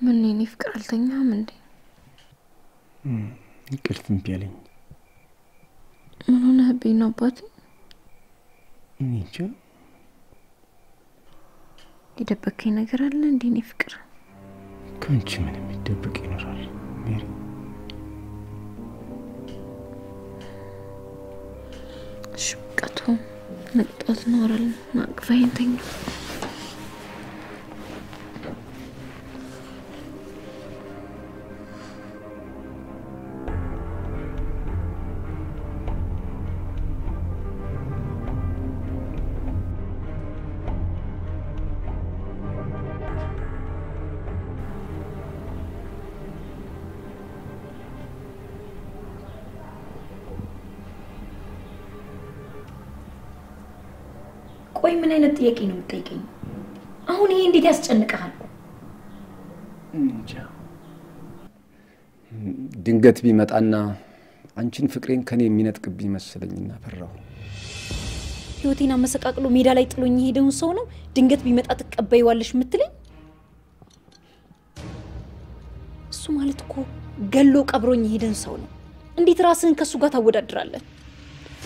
ምን እኔ ፍቅር አልተኛም እንዴ? እንቅልፍ እምቢ አለኝ። ምን ሆነህብኝ ነው አባቴ? እንጃ። የደበከኝ ነገር አለ እንዴ? እኔ ፍቅር ከአንቺ ምን የሚደበቅ ይኖራል ሜሪ? እሺ በቃ ተው፣ ነቅጣት እናወራለን። አቅፈኸኝ ተኛ። ቆይ ምን አይነት ጥያቄ ነው የምትጠይቀኝ? አሁን ይሄ እንዴት ያስጨንቃል? እንጃ። ድንገት ቢመጣና አንቺን ፍቅሬን ከኔ የሚነጥቅብኝ መሰለኝና ፈራሁ። ህይወቴን አመሰቃቅሎ ሜዳ ላይ ጥሎኝ ሄደውን ሰው ነው ድንገት ቢመጣ ተቀበይዋለሽ የምትለኝ? እሱ ማለት እኮ ገሎ ቀብሮኝ ሄደን ሰው ነው። እንዴት ራስህን ከሱ ጋር ታወዳድራለህ?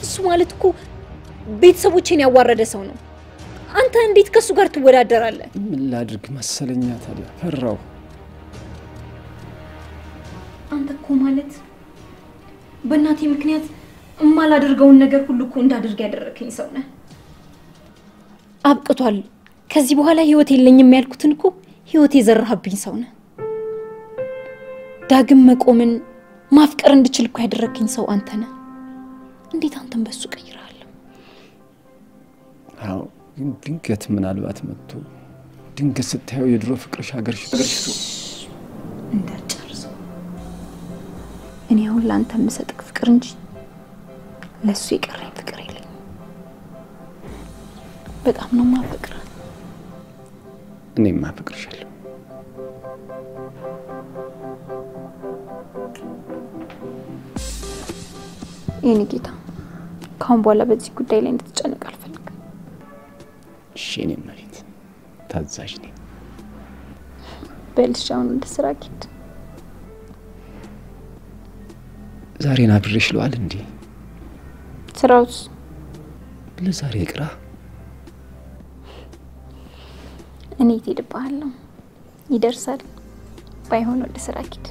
እሱ ማለት እኮ ቤተሰቦቼን ያዋረደ ሰው ነው። አንተ እንዴት ከሱ ጋር ትወዳደራለህ? ምን ላድርግ መሰለኛ ታዲያ ፈራሁ። አንተ እኮ ማለት በእናቴ ምክንያት እማላደርገውን ነገር ሁሉ እኮ እንዳደርግ ያደረከኝ ሰው ነህ። አብቅቷል። ከዚህ በኋላ ህይወት የለኝም ያልኩትን እኮ ህይወት የዘራህብኝ ሰው ነህ። ዳግም መቆምን ማፍቀር እንድችል እኮ ያደረከኝ ሰው አንተ ነህ። እንዴት አንተን በሱ ቀይራለሁ? ግን ድንገት ምናልባት መጥቶ ድንገት ስታየው የድሮ ፍቅርሽ ሀገርሽ እንዳጨርሰው እኔ አሁን ላንተ የምሰጥክ ፍቅር እንጂ ለሱ የቀረኝ ፍቅር የለኝም። በጣም ነው ማፈቅር። እኔም ማፈቅርሻለሁ። የኔ ጌታ ካሁን በኋላ በዚህ ጉዳይ ላይ እንድትጨነቅ አልፈልግም። እሺ እኔ ማለት ታዛዥ ነኝ። በልሻውን ወደ ስራ ሂድ። ዛሬን አብሬሽ ለዋል እንዴ? ስራውስ ለዛሬ ይቅራ። እኔ ትሄድብሃለሁ። ይደርሳል። ባይሆን ወደ ስራ ሂድ።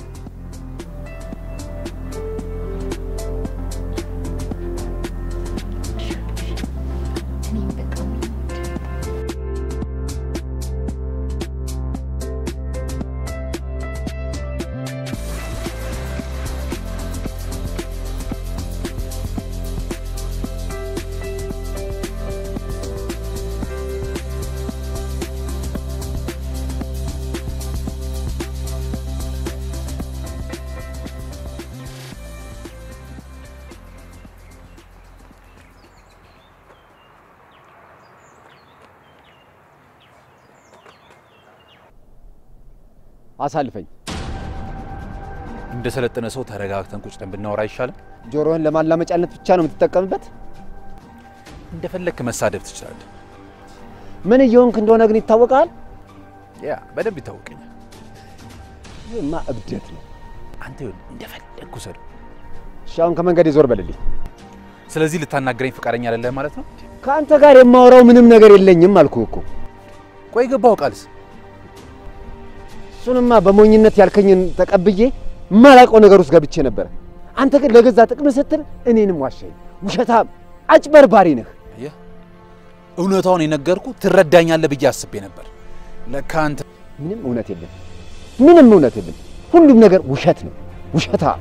አሳልፈኝ። እንደ ሰለጠነ ሰው ተረጋግተን ቁጭ ብለን ብናወራ አይሻልም? ጆሮህን ለማላመጫነት ብቻ ነው የምትጠቀምበት? እንደፈለክ መሳደብ ትችላለህ። ምን እየሆንክ እንደሆነ ግን ይታወቃል። ያ በደንብ ይታወቀኛል። ይሄማ እብደት ነው። አንተ እንደፈለክ ሰው ሻውን ከመንገድ ይዞር በልልኝ። ስለዚህ ልታናገረኝ ፍቃደኛ አይደለም ማለት ነው? ካንተ ጋር የማወራው ምንም ነገር የለኝም አልኩህ እኮ። ቆይ ገባው ቃልስ? እሱንማ በሞኝነት ያልከኝን ተቀብዬ ማላውቀው ነገር ውስጥ ገብቼ ነበር። አንተ ግን ለገዛ ጥቅም ስትል እኔንም ዋሻኝ። ውሸታም አጭበርባሪ ነህ። አየህ፣ እውነታውን የነገርኩ ትረዳኛለህ ብዬ አስቤ ነበር። ለካ አንተ ምንም እውነት የለም። ምንም እውነት የለም። ሁሉም ነገር ውሸት ነው። ውሸታም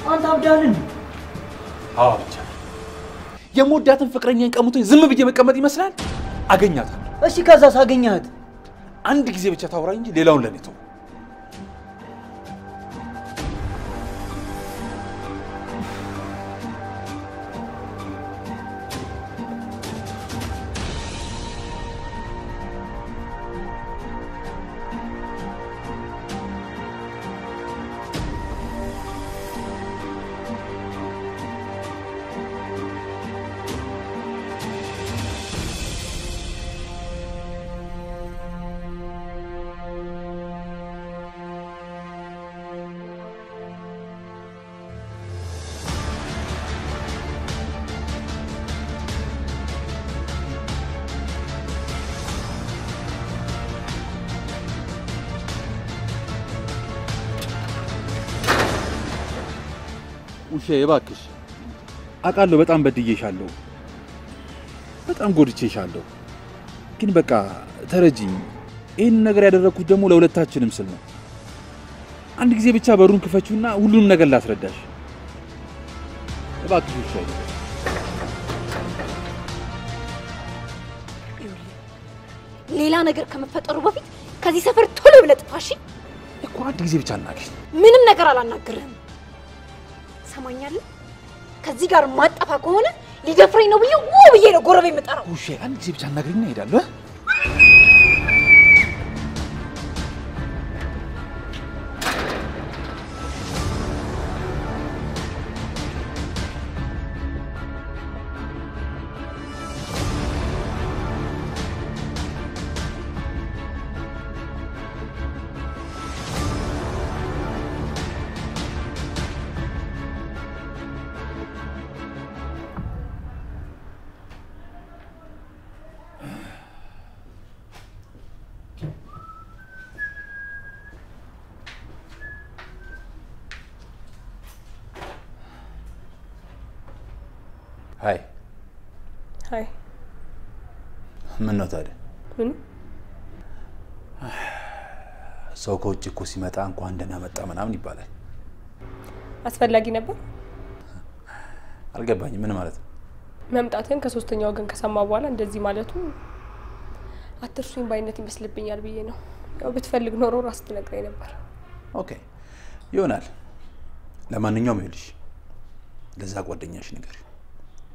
አንተ አብዳልን? አዎ ብቻ የምወዳትን ፍቅረኛን ቀሙቶኝ ዝም ብዬ መቀመጥ ይመስላል? አገኛታለሁ። እሺ ከዛስ አገኛት? አንድ ጊዜ ብቻ ታውራ እንጂ ሌላውን ለኔ ተው። ውሼ እባክሽ አውቃለሁ በጣም በድዬሻለሁ፣ በጣም ጎድቼሻለሁ። ግን በቃ ተረጂኝ። ይሄን ነገር ያደረኩት ደግሞ ለሁለታችንም ስል ነው። አንድ ጊዜ ብቻ በሩን ክፈቹና ሁሉንም ነገር ላስረዳሽ እባክሽ ውሼ። ሌላ ነገር ከመፈጠሩ በፊት ከዚህ ሰፈር ቶሎ ብለህ ጥፋ። እሺ እኮ አንድ ጊዜ ብቻ አናግሪኝ። ምንም ነገር አላናግርህም። ሰማኛለህ? ከዚህ ጋር ማጠፋ ከሆነ ሊደፍረኝ ነው ብዬ ብዬ ነው ጎረቤት የምጠራው። ውሼ አንድ ጊዜ ብቻ አናግሪኝና እሄዳለሁ። ሃይ ሃይ ምን ነው ታዲያ? ምን ሰው ከውጭ እኮ ሲመጣ እንኳን ደህና መጣ ምናምን ይባላል። አስፈላጊ ነበር? አልገባኝም። ምን ማለት ነው? መምጣትን ከሶስተኛ ወገን ከሰማ በኋላ እንደዚህ ማለቱ አትርሱኝ ባይነት ይመስልብኛል ብዬ ነው። ያው ብትፈልግ ኖሮ ራስ ትነግረኝ ነበር። ኦኬ ይሆናል። ለማንኛውም ይልሽ ለዛ ጓደኛሽ ነገር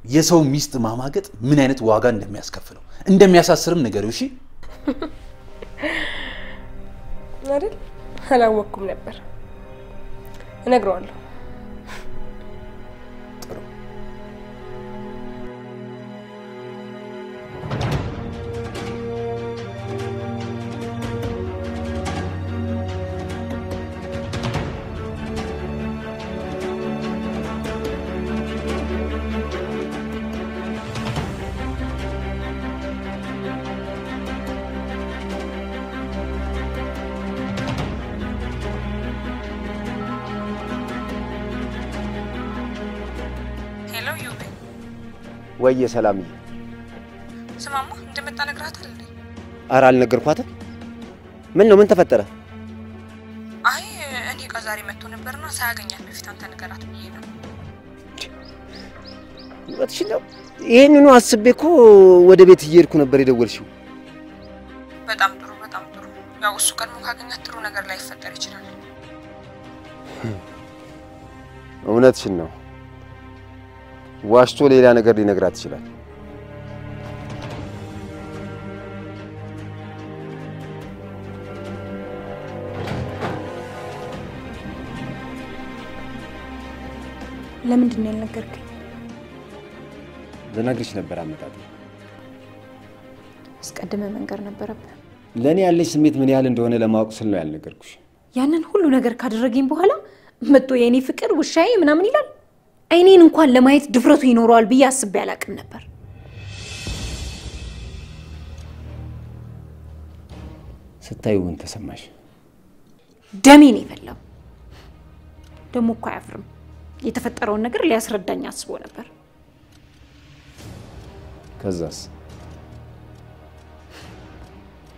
የሰው ሚስት ማማገጥ ምን አይነት ዋጋ እንደሚያስከፍለው እንደሚያሳስርም ነገርው። እሺ አይደል? አላወቅኩም ነበር። እነግረዋለሁ። ጥሩ። ወየ ሰላምዬ ስማማ እንደመጣ ነግራታል እንዴ? ኧረ አልነገርኳትም። ምን ነው ምን ተፈጠረ? አይ እኔ ዛሬ መጥቶ ነበርና ሳያገኛት በፊት አንተ ንገራት ብዬ ነው። ወጥሽ ነው? ይሄንኑ አስቤ እኮ ወደ ቤት እየሄድኩ ነበር የደወልሽው። በጣም ጥሩ በጣም ጥሩ። ያው እሱ ቀድሞ ካገኛት ጥሩ ነገር ላይ ይፈጠር ይችላል። እውነትሽን ነው። ዋሽቶ ሌላ ነገር ሊነግራት ይችላል። ለምንድን ነው ያልነገርከኝ? ልነግርሽ ነበር አመጣጥ። አስቀድመ መንገር ነበረብህ። ለኔ ያለሽ ስሜት ምን ያህል እንደሆነ ለማወቅ ስል ነው ያልነገርኩሽ። ያንን ሁሉ ነገር ካደረገኝ በኋላ መጥቶ የኔ ፍቅር ውሻዬ ምናምን ይላል። አይኔን እንኳን ለማየት ድፍረቱ ይኖረዋል ብዬ አስቤ አላቅም ነበር። ስታዩ ምን ተሰማሽ? ደሜን ይፈላው። ደሞ እኮ አያፍርም። የተፈጠረውን ነገር ሊያስረዳኝ አስቦ ነበር። ከዛስ?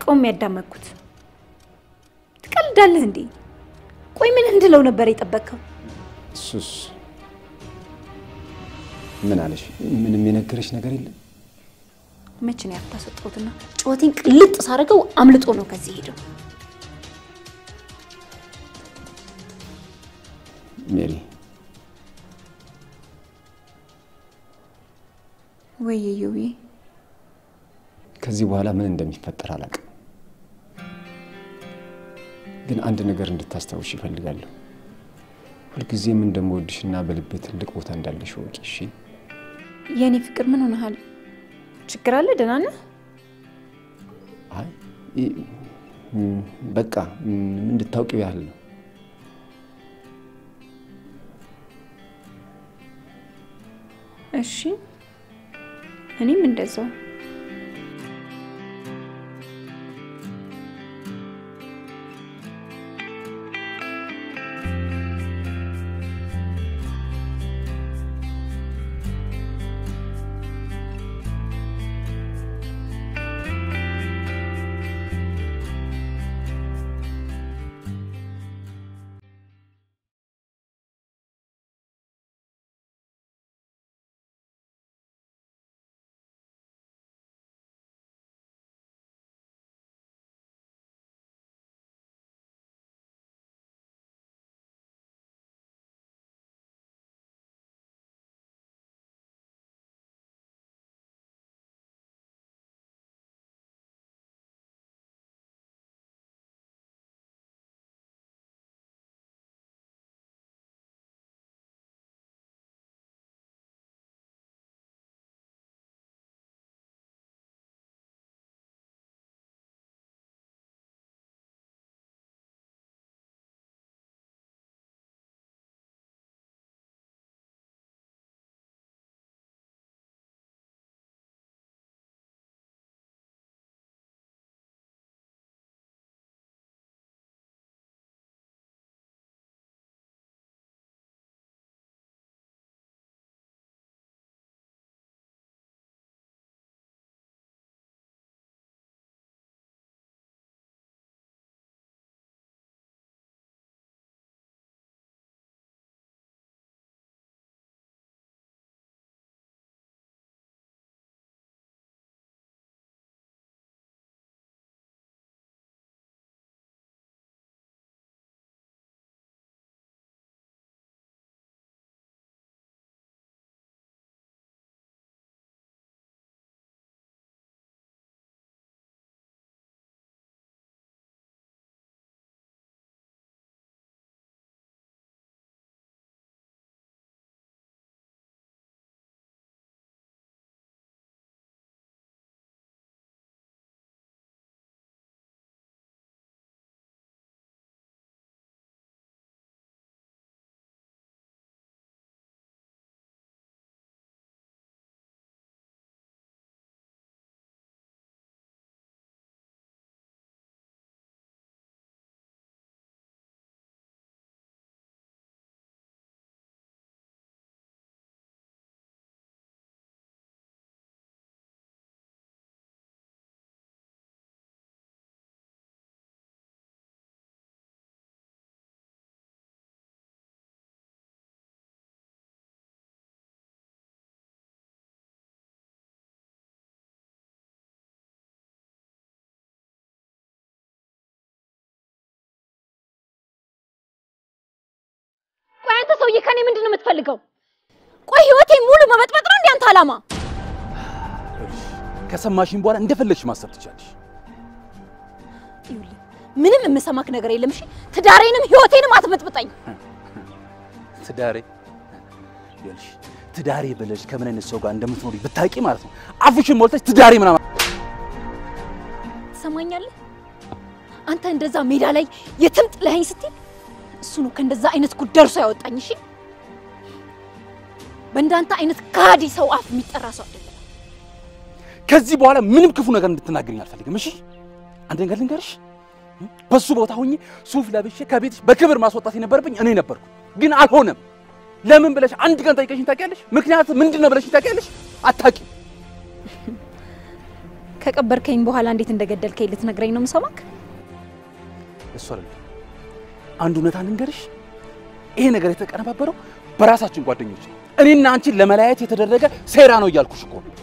ቆም ያዳመኩት። ትቀልዳለህ እንዴ? ቆይ ምን እንድለው ነበር የጠበቀው? ሱስ ምን አለሽ? ምንም የነገረሽ ነገር የለም? መቼ ነው ያታሰጠውትና ጮቴን ቅልጥ ሳረገው አምልጦ ነው ከዚህ ሄደው። ሜሪ ወይዬ ከዚህ በኋላ ምን እንደሚፈጠር አላውቅም። ግን አንድ ነገር እንድታስታውሽ ይፈልጋለሁ። ሁልጊዜም እንደምወድሽና በልቤ ትልቅ ቦታ እንዳለሽ ወቂ። እሺ? የኔ ፍቅር ምን ሆነሃል? ችግር አለ? ደህና ነህ? አይ በቃ እንድታውቂው ያህል ነው። እሺ እኔም እንደዛው። ሰውዬ ከኔ ምንድነው የምትፈልገው? ቆይ ህይወቴ ሙሉ መበጥበጥ ነው እንዴ አንተ አላማ? ከሰማሽኝ በኋላ እንደፈለግሽ ማሰብ ትችላለሽ። ይኸውልህ ምንም የምሰማክ ነገር የለም እሺ? ትዳሬንም ህይወቴንም አትበጥብጠኝ። ትዳሬ ይኸውልሽ ትዳሬ ብለሽ ከምን አይነት ሰው ጋር እንደምትኖሪ ብታውቂ ማለት ነው አፍሽን ሞልተሽ ትዳሬ ምናምን ትሰማኛለህ? አንተ እንደዛ ሜዳ ላይ የትም ጥለኸኝ ስትይ እሱ ነው ከእንደዛ አይነት ጉድ ደርሶ ያወጣኝ። እሺ በእንዳንተ አይነት ካዲ ሰው አፍ የሚጠራ ሰው አይደለም። ከዚህ በኋላ ምንም ክፉ ነገር እንድትናገሪኝ አልፈልግም። እሺ አንድ ነገር ልንገርሽ፣ በሱ ቦታ ሆኜ ሱፍ ለብሼ ከቤትሽ በክብር ማስወጣት የነበረብኝ እኔ ነበርኩ፣ ግን አልሆነም። ለምን ብለሽ አንድ ቀን ጠይቀሽኝ ታውቂያለሽ? ምክንያቱ ምንድነው ብለሽ ታውቂያለሽ? አታውቂም። ከቀበርከኝ በኋላ እንዴት እንደገደልከኝ ልትነግረኝ ነው የምሰማክ? እሱ አይደለም። አንድ እውነታ ልንገርሽ፣ ይሄ ነገር የተቀነባበረው በራሳችን ጓደኞች ነው። እኔና አንቺን ለመለያየት የተደረገ ሴራ ነው እያልኩሽ እኮ ነው።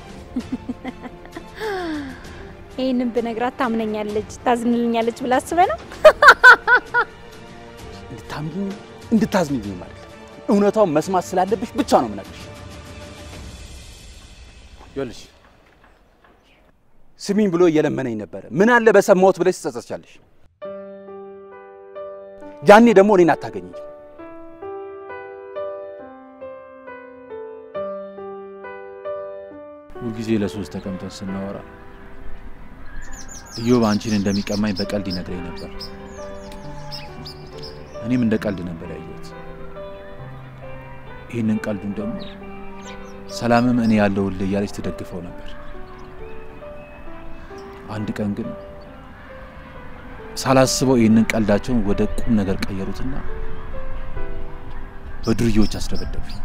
ይሄንን ብነግራት ታምነኛለች፣ ታዝንልኛለች ብላ አስበህ ነው? እንድታዝኝልኝ ማለት እውነታውን መስማት ስላለብሽ ብቻ ነው የምነግርሽ። ይኸውልሽ ስሚኝ ብሎ እየለመነኝ ነበረ። ምን አለ በሰማሁት ብለሽ ትጸጸቻለሽ። ያኔ ደግሞ እኔን አታገኝም። ሁልጊዜ ለሶስት ተቀምጠን ስናወራ ኢዮብ አንቺን እንደሚቀማኝ በቀልድ ይነግረኝ ነበር። እኔም እንደ ቀልድ ነበር ያየሁት። ይህንን ቀልዱን ደግሞ ሰላምም እኔ ያለሁልህ እያለች ትደግፈው ነበር። አንድ ቀን ግን ሳላስበው ይህንን ቀልዳቸውን ወደ ቁም ነገር ቀየሩትና በዱርዬዎች አስደበደቡኝ።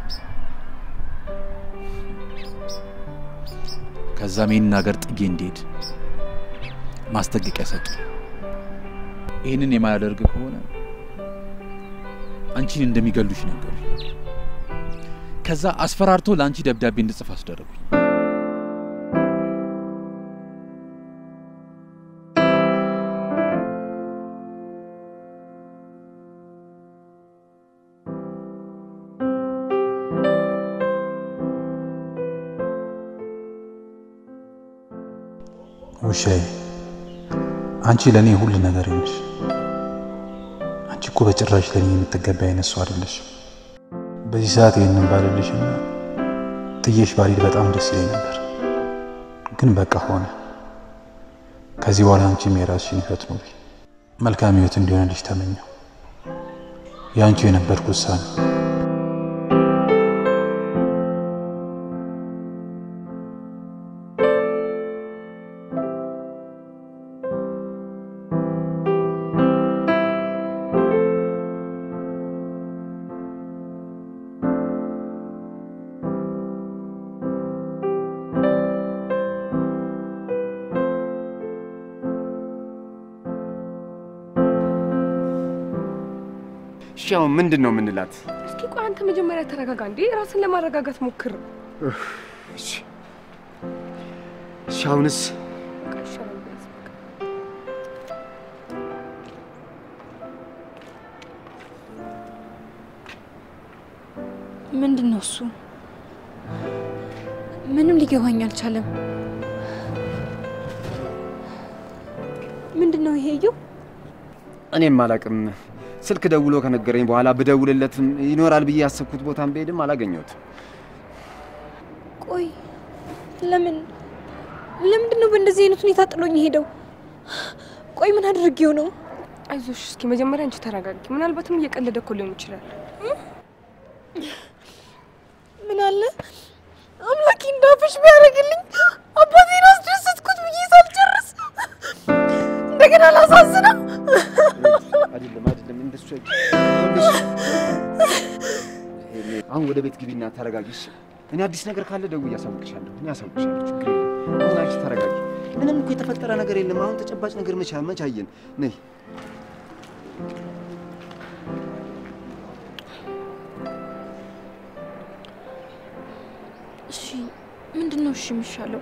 ከዛም ይህንን ሀገር ጥጌ እንድሄድ ማስጠንቀቂያ ሰጡ። ይህንን የማያደርግ ከሆነ አንቺን እንደሚገሉሽ ነገሩ። ከዛ አስፈራርቶ ለአንቺ ደብዳቤ እንድጽፍ አስደረጉኝ። ውሻዬ አንቺ ለኔ ሁሉ ነገር ነሽ። አንቺ እኮ በጭራሽ ለኔ የምትገባ አይነት ሰው አይደለሽ። በዚህ ሰዓት ይሄንን ባልልሽና ጥዬሽ ባልሄድ በጣም ደስ ይለኝ ነበር፣ ግን በቃ ሆነ። ከዚህ በኋላ አንቺም የራስሽን ህይወት ኑሪ። መልካም ህይወት እንዲሆንልሽ ተመኘው። ያንቺ የነበርኩ ውሳኔ ሻው ምንድነው ምንላት? እስኪ ቆይ አንተ መጀመሪያ ተረጋጋ እንዴ፣ ራስን ለማረጋጋት ሞክር። እሺ ሻውንስ ምንድነው እሱ? ምንም ሊገባኝ አልቻለም። ምንድነው ይሄዩ? እኔም አላቅም። ስልክ ደውሎ ከነገረኝ በኋላ ብደውልለትም ይኖራል ብዬ ያሰብኩት ቦታም በሄድም አላገኘሁትም። ቆይ ለምንድነው በእንደዚህ አይነት ሁኔታ ጥሎኝ ሄደው? ቆይ ምን አድርጌው ነው? አይዞሽ እስኪ መጀመሪያ አንቺ ተረጋጊ። ምናልባትም እየቀለደ እኮ ሊሆን ይችላል። ምን አለ አምላኬ እንዳፍሽ ቢያደርግልኝ አባቴን አስደሰትኩት ብዬ ሳልጨርስ እንደገና ላሳዝነው። አይደለም እንደሱ አሁን ወደ ቤት ግቢና ተረጋጊሽ። እኔ አዲስ ነገር ካለ ደውዬ አሳውቅሻለሁ። እኔ አሳውቅሻለሁ። ችግር የለም። አሁን አንቺ ተረጋጊ። ምንም እኮ የተፈጠረ ነገር የለም። አሁን ተጨባጭ ነገር መች አየን። ነይ እሺ ምንድነው እሺ የሚሻለው?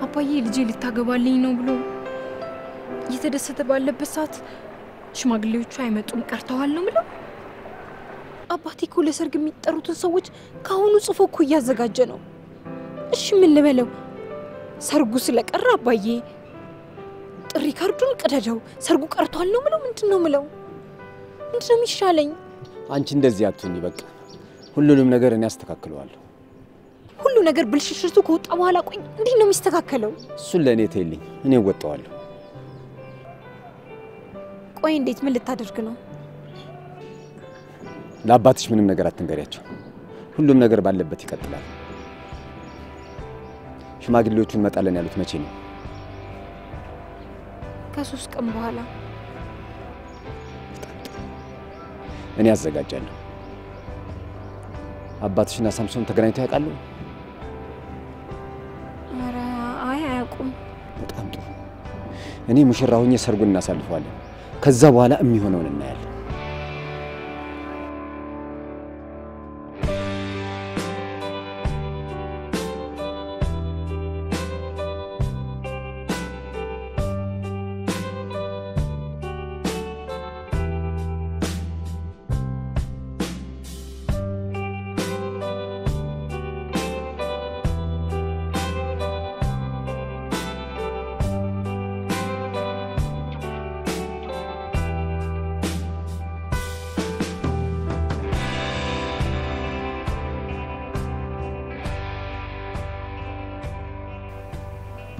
አባዬ ልጄ ልታገባልኝ ነው ብሎ እየተደሰተ ባለበት ሰዓት ሽማግሌዎቹ አይመጡም ቀርተዋል ነው ብለው? አባቴ እኮ ለሰርግ የሚጠሩትን ሰዎች ካሁኑ ጽፎ እኮ እያዘጋጀ ነው። እሺ ምን ልበለው? ሰርጉ ስለቀረ አባዬ ጥሪ ካርዱን ቀደደው ሰርጉ ቀርቷል ነው ምለው? ምንድነው ምለው? ምንድነው የሚሻለኝ? አንቺ እንደዚህ አትሁኝ በቃ። ሁሉንም ነገር እኔ አስተካክለዋለሁ። ሁሉ ነገር ብልሽሽቱ ከወጣ በኋላ ቆይ እንዴት ነው የሚስተካከለው? እሱን ለኔ ተይልኝ፣ እኔ ወጣዋለሁ። ቆይ እንዴት ምን ልታደርግ ነው? ለአባትሽ ምንም ነገር አትንገሪያቸው። ሁሉም ነገር ባለበት ይቀጥላል። ሽማግሌዎቹን መጣለን ያሉት መቼ ነው? ከ3 ቀን በኋላ። እኔ አዘጋጃለሁ። አባትሽና ሳምሶን ተገናኝተው ያውቃሉ? ኧረ አይ አያውቁም። በጣም ጥሩ። እኔ ሙሽራ ሆኜ ሰርጉን እናሳልፈዋለን። ከዛ በኋላ የሚሆነውን እናያለን።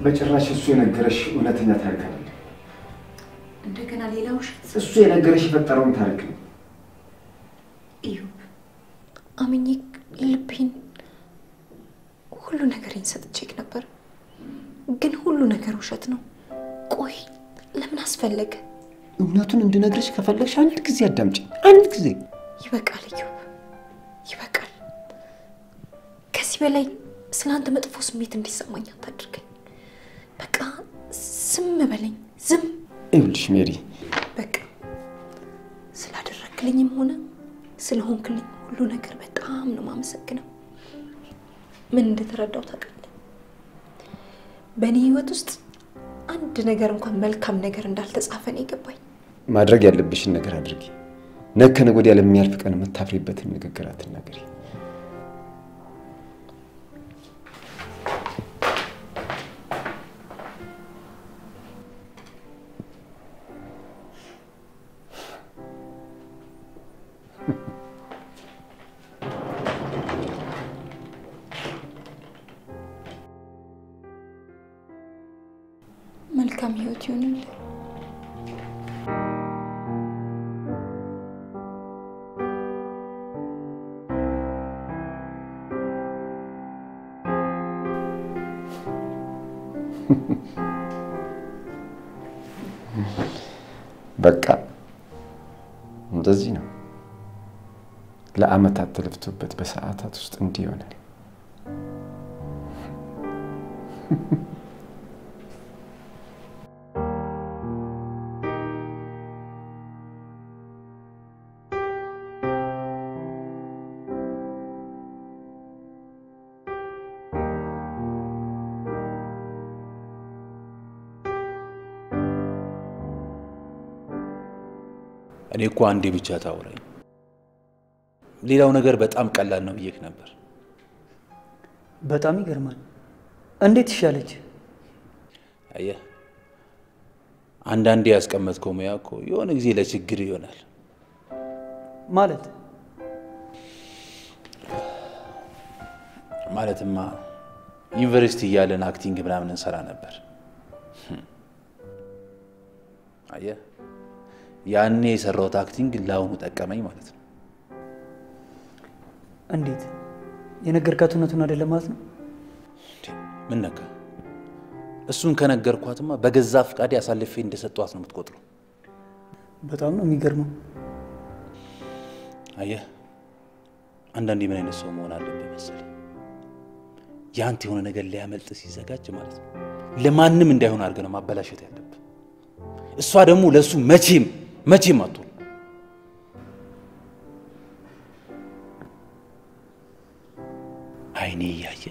በጭራሽ እሱ የነገረሽ እውነተኛ ታሪክ አይደለም። እንደገና ሌላ ውሸት? እሱ የነገረሽ የፈጠረውን ታሪክ ነው። ኢዮብ አምኜ ልቤን ሁሉ ነገሬን ሰጥቼክ ነበር፣ ግን ሁሉ ነገር ውሸት ነው። ቆይ ለምን አስፈለገ? እውነቱን እንድነግርሽ ከፈለግሽ አንድ ጊዜ አዳምጪኝ። አንድ ጊዜ ይበቃል ኢዮብ፣ ይበቃል። ከዚህ በላይ ስላንተ መጥፎ ስሜት እንዲሰማኝ አታድርገኝ። በቃ ዝም በለኝ፣ ዝም። ይኸውልሽ ሜሪ፣ በቃ ስላደረክልኝም ሆነ ስለሆንክልኝ ሁሉ ነገር በጣም ነው ማመሰግነው። ምን እንደተረዳው ታውቃለህ? በእኔ ህይወት ውስጥ አንድ ነገር እንኳን መልካም ነገር እንዳልተጻፈ ነው የገባኝ። ማድረግ ያለብሽን ነገር አድርጊ። ነገ ከነገ ወዲያ ለሚያልፍ ቀን የምታፍሪበትን ንግግር አትናገሪ። መልካም ህይወት ይሁንልህ። በቃ እንደዚህ ነው። ለአመታት ተለፍቶበት በሰዓታት ውስጥ እንዲህ ይሆናል። እኔ እኮ አንዴ ብቻ ታውራኝ፣ ሌላው ነገር በጣም ቀላል ነው ብዬሽ ነበር። በጣም ይገርማል። እንዴት ይሻለች? አየህ፣ አንዳንዴ ያስቀመጥከው ሙያ እኮ የሆነ ጊዜ ለችግር ይሆናል። ማለትማ ዩኒቨርሲቲ እያለን አክቲንግ ምናምን እንሰራ ነበር። አየህ፣ ያኔ የሰራሁት አክቲንግ ለአሁኑ ጠቀመኝ ማለት ነው። እንዴት? የነገርካት እውነቱን አይደለም ማለት ነው? ምን ነካ? እሱን ከነገርኳትማ በገዛ ፍቃዴ አሳልፌ እንደሰጧት ነው የምትቆጥረው። በጣም ነው የሚገርመው። አየህ፣ አንዳንዴ ምን አይነት ሰው መሆን አለብህ መሰለህ? ያንተ የሆነ ነገር ሊያመልጥ ሲዘጋጅ ማለት ነው ለማንም እንዳይሆን አድርገህ ነው ማበላሸት ያለብህ። እሷ ደግሞ ለሱ መቼም አትሆን። አይኔ ያየ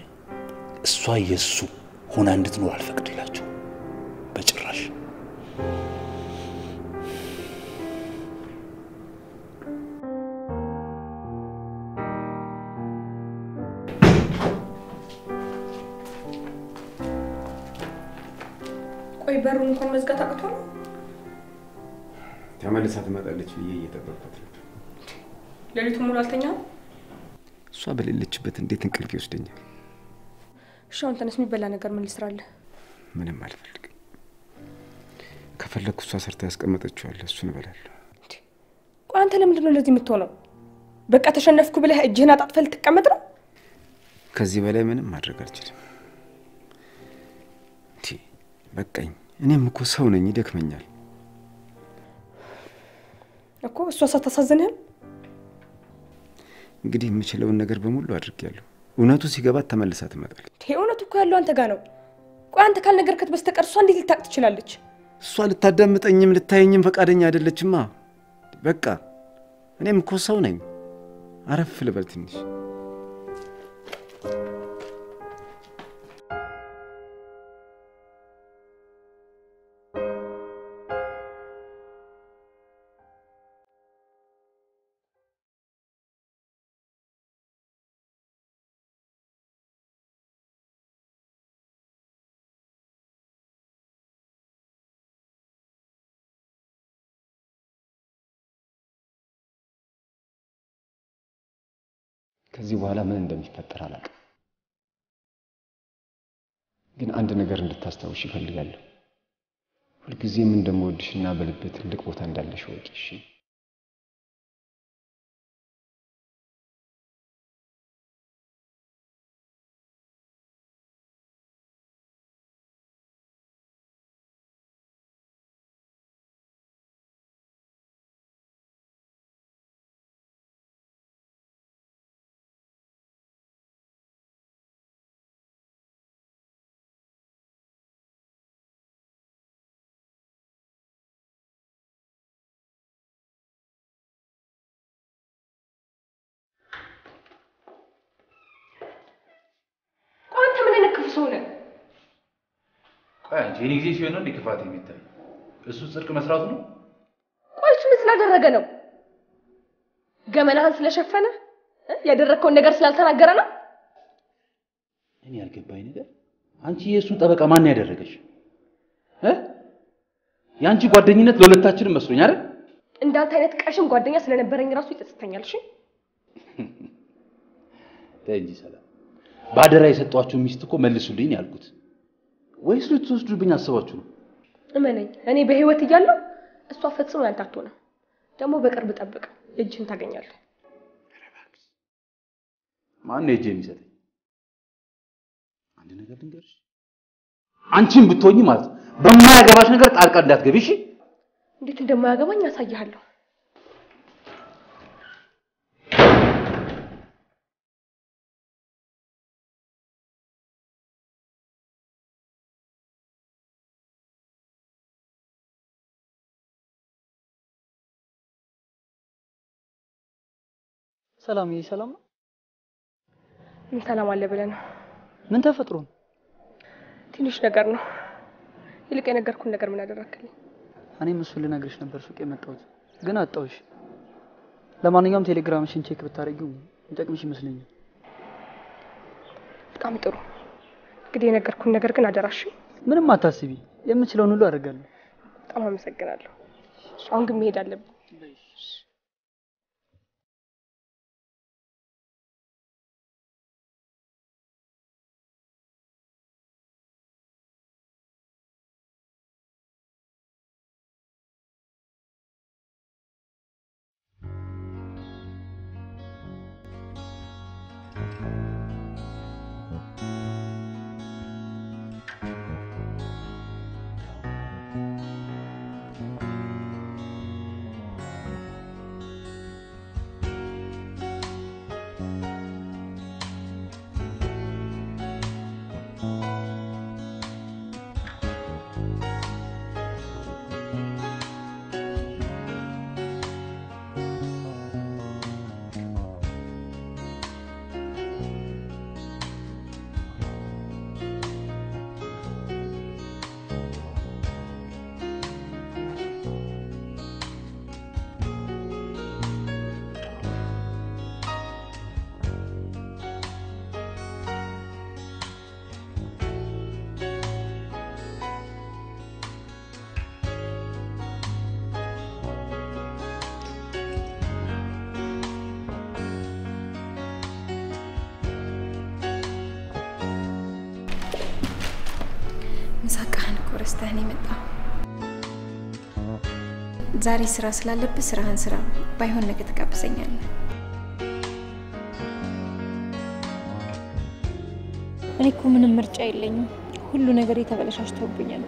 እሷ የሱ ሆና እንድትኖር አልፈቅድላቸው በጭራሽ። ቆይ በሩን እንኳን መዝጋት አቅቷል? ተመልሳ ትመጣለች ብዬ እየጠበቅኩት ነበር። ሌሊቱን ሙሉ አልተኛም? እሷ በሌለችበት እንዴት እንቅልፍ ይወስደኛል? እሺ አሁን ተነስ፣ የሚበላ ነገር ምን ልስራለህ? ምንም አልፈልግም። ከፈለኩ እሷ ሰርታ ያስቀመጠችው አለ፣ እሱን እበላለሁ። ቆይ አንተ ለምንድን ነው እንደዚህ የምትሆነው? በቃ ተሸነፍኩ ብለህ እጅህን አጣጥፈህ ልትቀመጥ ነው? ከዚህ በላይ ምንም ማድረግ አልችልም። በቃኝ። እኔም እኮ ሰው ነኝ፣ ይደክመኛል እኮ። እሷ ሳታሳዝንህም? እንግዲህ የምችለውን ነገር በሙሉ አድርጌያለሁ። እውነቱ ሲገባት ተመልሳ ትመጣለች። እውነቱ እኮ ያለው አንተ ጋር ነው። ቆይ አንተ ካልነገርካት በስተቀር እሷ እንዴት ልታውቅ ትችላለች? እሷ ልታዳምጠኝም ልታየኝም ፈቃደኛ አይደለችማ። በቃ እኔም እኮ ሰው ነኝ። አረፍ ልበል ትንሽ። ከዚህ በኋላ ምን እንደሚፈጠር አላውቅም። ግን አንድ ነገር እንድታስታውሽ ይፈልጋለሁ። ሁልጊዜም እንደምወድሽና በልቤ ትልቅ ቦታ እንዳለሽ ወቂ። እሺ? የኔ ጊዜ ሲሆን ነው ክፋት የሚታይ። እሱ ጽድቅ መስራቱ ነው። ቆይ እሱ ምን ስላደረገ ነው? ገመናህን ስለሸፈነ ያደረከውን ነገር ስላልተናገረ ነው? እኔ ያልገባኝ ነገር አንቺ የእሱን ጠበቃ ማን ያደረገሽ? የአንቺ ጓደኝነት ለሁለታችንም መስሎኝ አይደል? እንዳንተ አይነት ቀሽም ጓደኛ ስለነበረኝ ራሱ ይጸጽተኛል። እሺ ተይ እንጂ ሰላም። ባደራ የሰጧችሁ ሚስት እኮ መልሱልኝ ያልኩት። ወይስ ልትወስዱብኝ አስባችሁ ነው? እመነኝ፣ እኔ በህይወት እያለሁ እሷ ፈጽሞ ያንተ አትሆንም። ደግሞ በቅርብ ጠብቅ፣ እጅህን ታገኛለህ። ማን ነው እጅ የሚሰጠኝ? አንድ ነገር ልንገርሽ፣ አንቺም ብትሆኚ ማለት በማያገባሽ ነገር ጣልቃ እንዳትገቢ እሺ? እንዴት እንደማያገባኝ አሳይሃለሁ። ሰላም ሰላም ነው? ምን ሰላም አለ ብለህ ነው? ምን ተፈጥሮ ነው? ትንሽ ነገር ነው። ይልቅ የነገርኩህን ነገር ምን አደረክልኝ? እኔም እሱን ልነግርሽ ነበር ሱቅ የመጣሁት ግን አጣሁሽ። ለማንኛውም ቴሌግራምሽን ቼክ ብታረጊው ይጠቅምሽ ይመስለኛል። በጣም ጥሩ። እንግዲህ የነገርኩህን ነገር ግን አደራሽ። ምንም አታስቢ፣ የምችለውን ሁሉ አደርጋለሁ። በጣም አመሰግናለሁ። አሁን ግን መሄድ አለብኝ። ረስተህ ነው የመጣው። ዛሬ ስራ ስላለብህ ስራህን ስራ፣ ባይሆን ነገ ተጋብዘኛለህ። እኔ እኮ ምንም ምርጫ የለኝም። ሁሉ ነገር የተበላሽቶብኛል።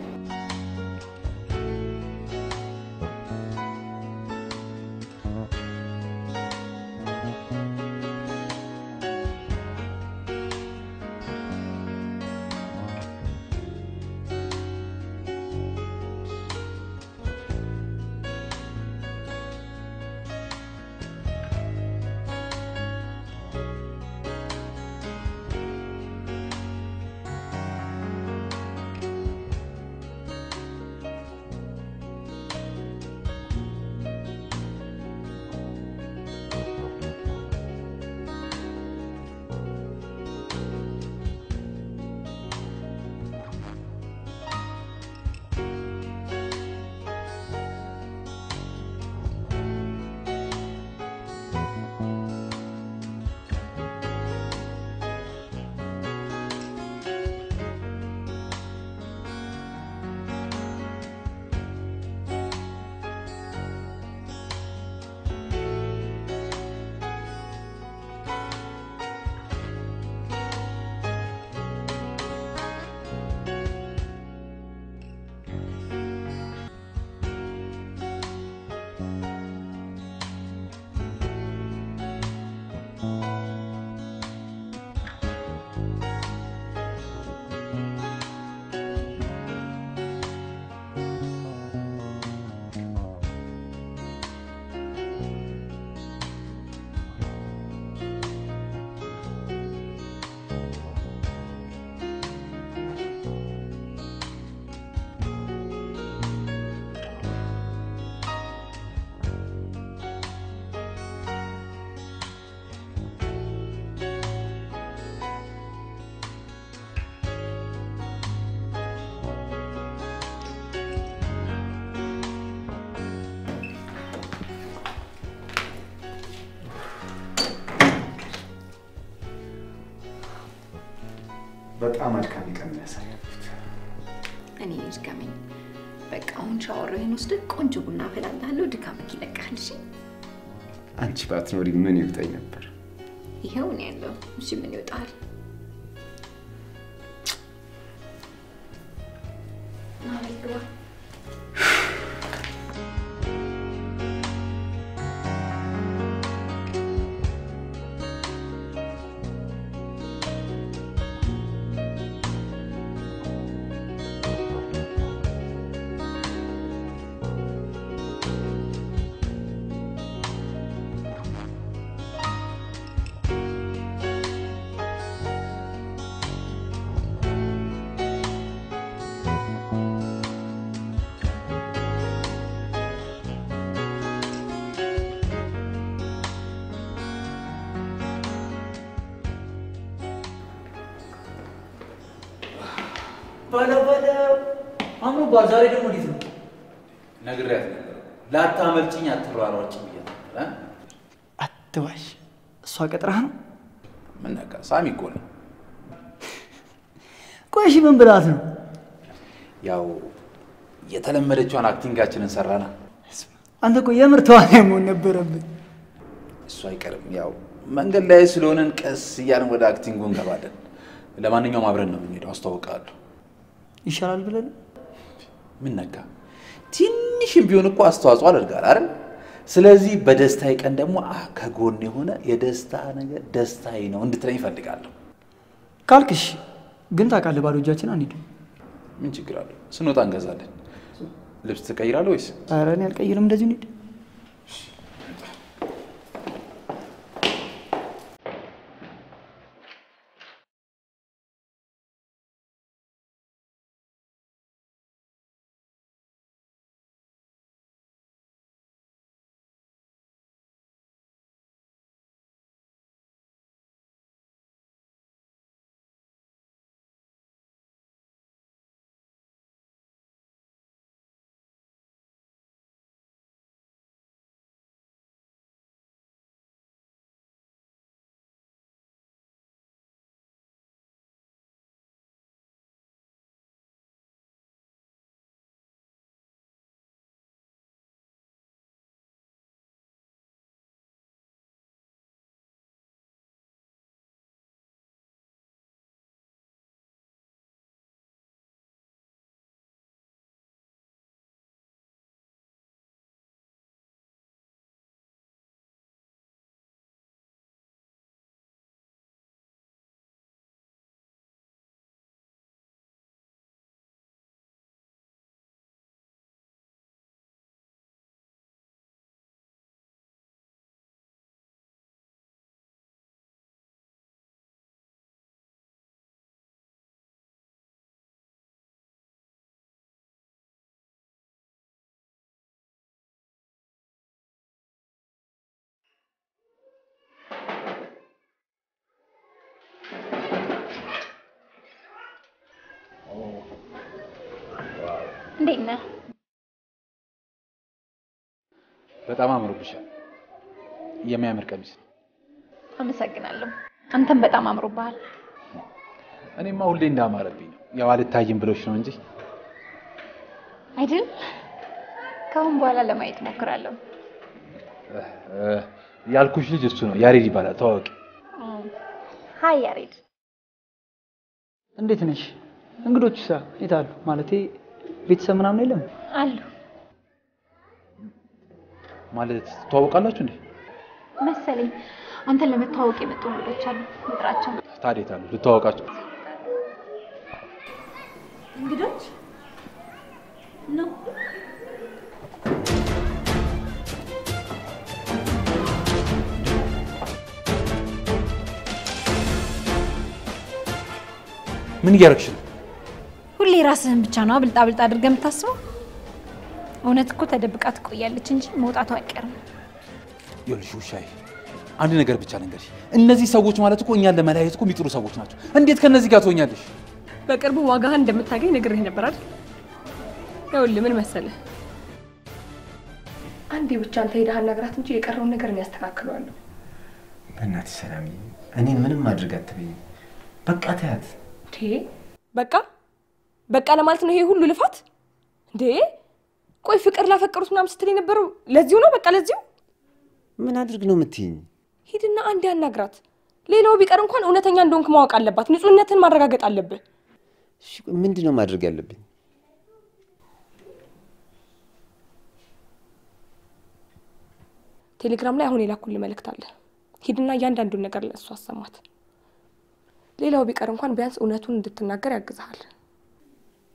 በጣም አድካሚ ቀን ያሳለፍኩት። እኔ ድካሜኝ በቃ አሁን ሻወርህን ወስደህ ቆንጆ ቡና አፈላልሃለሁ። ድካምህ ይለቃል። እሺ አንቺ ባትኖሪ ምን ይውጠኝ ነበር? ይሄው ነው ያለው። እሺ ምን ይወጣል? ማለግባ በለው አምሮባል። ዛሬ ደግሞ እንዴት ነው? ነግሬያት ነበር። ላታመልጭኝ አትሯሯጭኝ ብያት ነበር። አትዋሽ። እሷ ቀጥራህ ነው? ምን ነካ? ሳሚ እኮ ነው። ቆይ እሺ ምን ብላት ነው? ያው የተለመደችውን አክቲንጋችንን ሰራና። አንተ እኮ የምር ተዋናይ መሆን ነበረብህ። እሱ አይቀርም። ያው መንገድ ላይ ስለሆነን ቀስ እያልን ወደ አክቲንጉ እንገባለን። ለማንኛውም አብረን ነው የምንሄደው። አስተዋውቃለሁ። ይሻላል ብለን ምን ነካ? ትንሽም ቢሆን እኮ አስተዋጽኦ አድርጋል አይደል? ስለዚህ በደስታዬ ቀን ደግሞ ከጎን የሆነ የደስታ ነገር ደስታዬ ነው እንድትለኝ እፈልጋለሁ። ካልክሽ ግን ታውቃለህ ባዶ እጃችን አንሄድም። ምን ችግር አለው? ስንወጣ እንገዛለን። ልብስ ትቀይራለህ ወይስ? ኧረ እኔ አልቀይርም። እንደዚሁ እንሂድ። እንዴት ነህ? በጣም አምሮብሻል። የሚያምር ቀሚስ ነው። አመሰግናለሁ። አንተም በጣም አምሮብሃል። እኔማ ሁሌ እንዳማረብኝ ነው። ያው አልታይም ብሎሽ ነው እንጂ አይደል? ከአሁን በኋላ ለማየት ሞክራለሁ። ያልኩሽ ልጅ እሱ ነው። ያሬድ ይባላል። ተዋወቂ። ሃይ ያሬድ። እንዴት ነሽ? እንግዶችሳ የት አሉ? ማለቴ ቤተሰብ ምናምን የለም? አሉ ማለት ትተዋወቃላችሁ እንዴ? መሰለኝ። አንተን ለመተዋወቅ የመጡ እንግዶች አሉ። ልጥራቸው። ታዲያ የት አሉ? ልተዋወቃቸው። እንግዶች ነው። ምን እያደረግሽ ነው? ሁሌ ራስህን ብቻ ነው ብልጣ ብልጣ አድርገህ የምታስበው። እውነት እኮ ተደብቃ ትቆያለች እንጂ መውጣቷ አይቀርም። ይኸውልሽ ውሻዬ፣ አንድ ነገር ብቻ ልንገርሽ። እነዚህ ሰዎች ማለት እኮ እኛን ለመለያየት እኮ የሚጥሩ ሰዎች ናቸው። እንዴት ከነዚህ ጋር ትሆኛለሽ? በቅርቡ ዋጋህን እንደምታገኝ ነግሬህ ነበር አይደል? ይኸውልህ ምን መሰለህ፣ አንዴ ብቻ አንተ ሄደህ አናግራት እንጂ የቀረውን ነገር እኔ አስተካክለዋለሁ። በእናትሽ ሰላምዬ፣ እኔን ምንም ማድረግ አትበይኝ። በቃ ተያት። በቃ ለማለት ነው ይሄ ሁሉ ልፋት እንዴ? ቆይ ፍቅር ላፈቀሩት ምናምን ስትል የነበረው ለዚሁ ነው? በቃ ለዚሁ ምን አድርግ ነው የምትይኝ? ሂድና አንዴ አናግራት። ሌላው ቢቀር እንኳን እውነተኛ እንደሆንክ ማወቅ አለባት። ንጹህነትን ማረጋገጥ አለብህ። እሺ ምንድነው ማድረግ ያለብኝ? ቴሌግራም ላይ አሁን የላኩልህ መልእክት አለ። ሂድና እያንዳንዱን ነገር ለእሱ አሰማት። ሌላው ቢቀር እንኳን ቢያንስ እውነቱን እንድትናገር ያግዛል።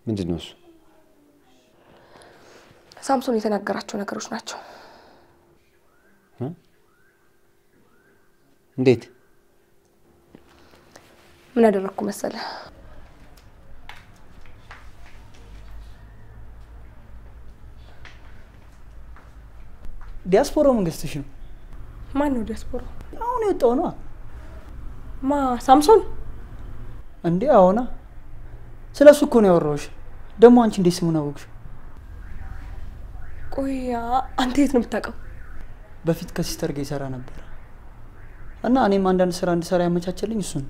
ምንድነው እሱ? ሳምሶን የተናገራቸው ነገሮች ናቸው። እንዴት? ምን አደረኩ መሰለ? ዲያስፖራው መንግስትሽ ነው? ማን ነው ዲያስፖራው? አሁን የወጣው ነው። ሳምሶን እንዴ? አሁና ስለሱ እኮ ነው ያወራሁሽ። ደግሞ አንቺ እንዴት ስሙን አወቅሽ? ቆይ አንተ የት ነው የምታውቀው? በፊት ከሲስተር ጋር ይሰራ ነበር እና እኔም አንዳንድ ስራ እንድሰራ ያመቻቸልኝ እሱ ነው።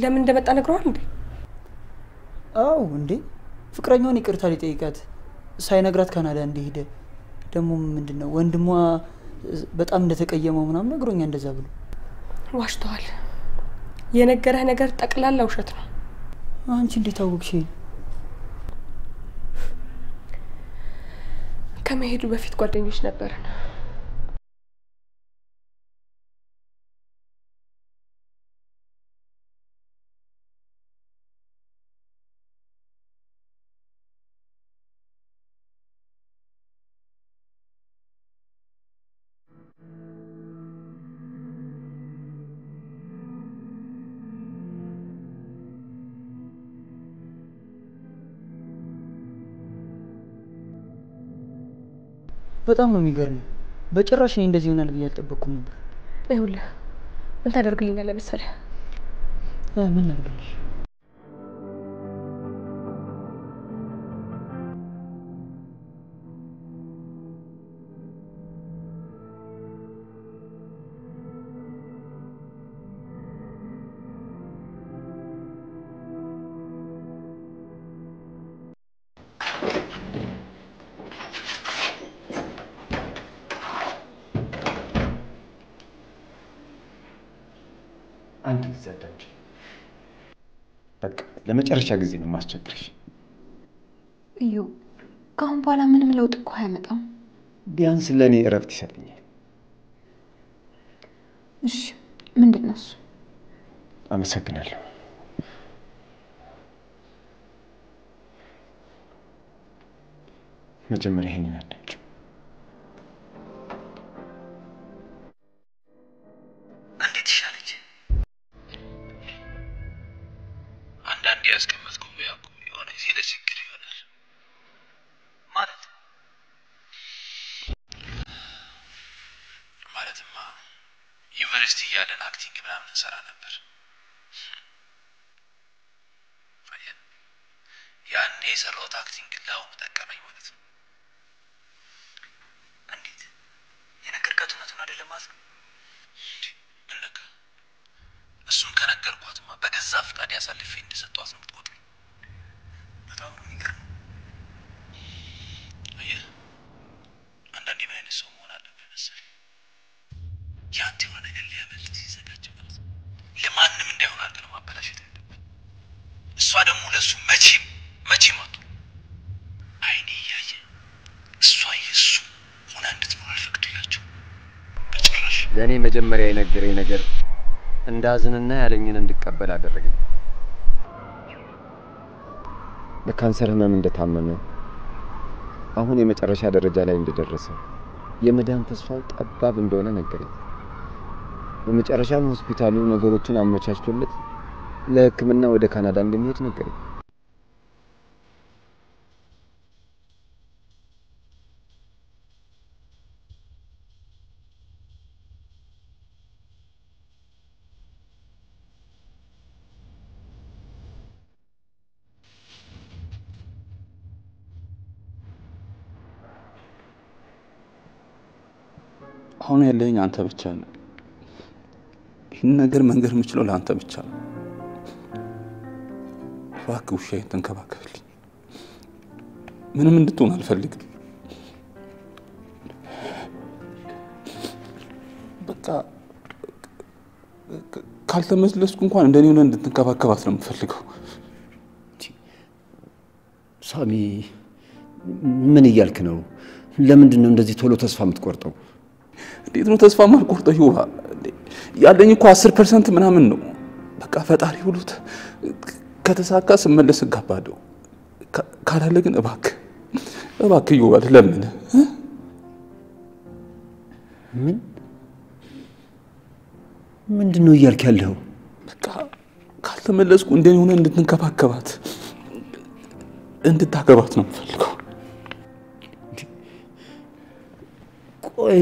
ለምን እንደመጣ ነግረዋል እንዴ? አው እንዴ ፍቅረኛውን ይቅርታ ሊጠይቃት ሳይነግራት ካናዳ እንደሄደ ደግሞ ምንድነው ወንድሟ በጣም እንደተቀየመው ምናምን ነግሮኛ እንደዛ ብሎ ዋሽቷል። የነገረህ ነገር ጠቅላላ ውሸት ነው። አንቺ እንዴት አወቅሽ? ከመሄዱ በፊት ጓደኞች ነበርን። በጣም ነው የሚገርመው። በጭራሽ እኔ እንደዚህ ይሆናል ብዬ አልጠበቅኩም ነበር። ይኸውልህ ምን ታደርግልኛለህ መሰለህ? ምን ላድርግልሽ? አንድ ጊዜ አዳምጪ። በቃ ለመጨረሻ ጊዜ ነው ማስቸግርሽ። እዩ ከአሁን በኋላ ምንም ለውጥ እኮ አያመጣም። ቢያንስ ለኔ እረፍት ይሰጥኛል። እሺ ምንድነው እሱ? አመሰግናለሁ። መጀመሪያ ይሄንን አዳምጪ። እንዴት ይሻለች? አንዳንዴ ያስቀመጥኩ ያቁ የሆነ ጊዜ ለችግር ይሆናል ማለትማ ዩኒቨርሲቲ እያለን አክቲንግ ምናምን እንሰራ ነበር። ያኔ የሰራሁት አክቲንግ ላው ተጠቀመኝ ማለት ነው። እንዴት የነገርካት እውነቱን አይደለም ማለት ነው? እንለካ እሱን ከነገርኳትማ በገዛ ፍቃድ ያሳልፌ እንደሰጧት ነው የምትቆጥረው። በጣም ነው የሚገርመው። አየህ አንዳንዴ ምን አይነት ሰው መሆን አለብህ መሰለህ? ያንተ የሆነ ነገር ሊያመልጥ ሲዘጋጅ ማለት ነው ለማንም እንዳይሆን አድርገህ ነው ማበላሸት ያለብህ። እሷ ደግሞ ለእሱ መቼም አትሆን። አይኔ እያየ እሷ የእሱ ሆና እንድትኖር አልፈቅድላቸው በጭራሽ። ለእኔ መጀመሪያ የነገረኝ ነገር እንዳዝንና ያለኝን እንድቀበል አደረገኝ። በካንሰር ህመም እንደታመመ አሁን የመጨረሻ ደረጃ ላይ እንደደረሰ የመዳን ተስፋው ጠባብ እንደሆነ ነገረኝ። በመጨረሻም ሆስፒታሉ ነገሮችን አመቻችቶለት ለሕክምና ወደ ካናዳ እንደሚሄድ ነገረኝ። አሁን ያለኝ አንተ ብቻ ነህ። ይህን ነገር መንገር የምችለው ለአንተ ብቻ ነው። እባክህ ውሻዬን ተንከባከብልኝ። ምንም እንድትሆን አልፈልግም። በቃ ካልተመለስኩ እንኳን እንደኔ ሆነ እንድትንከባከባት ነው የምፈልገው። ሳሚ ምን እያልክ ነው? ለምንድን ነው እንደዚህ ቶሎ ተስፋ የምትቆርጠው? እንዴት ነው ተስፋ ማልቆርጠው? ይሁባ ያለኝ እኮ 10% ምናምን ነው። በቃ ፈጣሪ ብሎት ከተሳካ ስመለስ እጋባለሁ። ካላለ ግን እባክህ ይሁባ ለምን? ምንድን ነው እያልክ ያለው? በቃ ካልተመለስኩ እንደኔ ሆነ እንድትንከባከባት እንድታገባት ነው የምፈልገው። ቆይ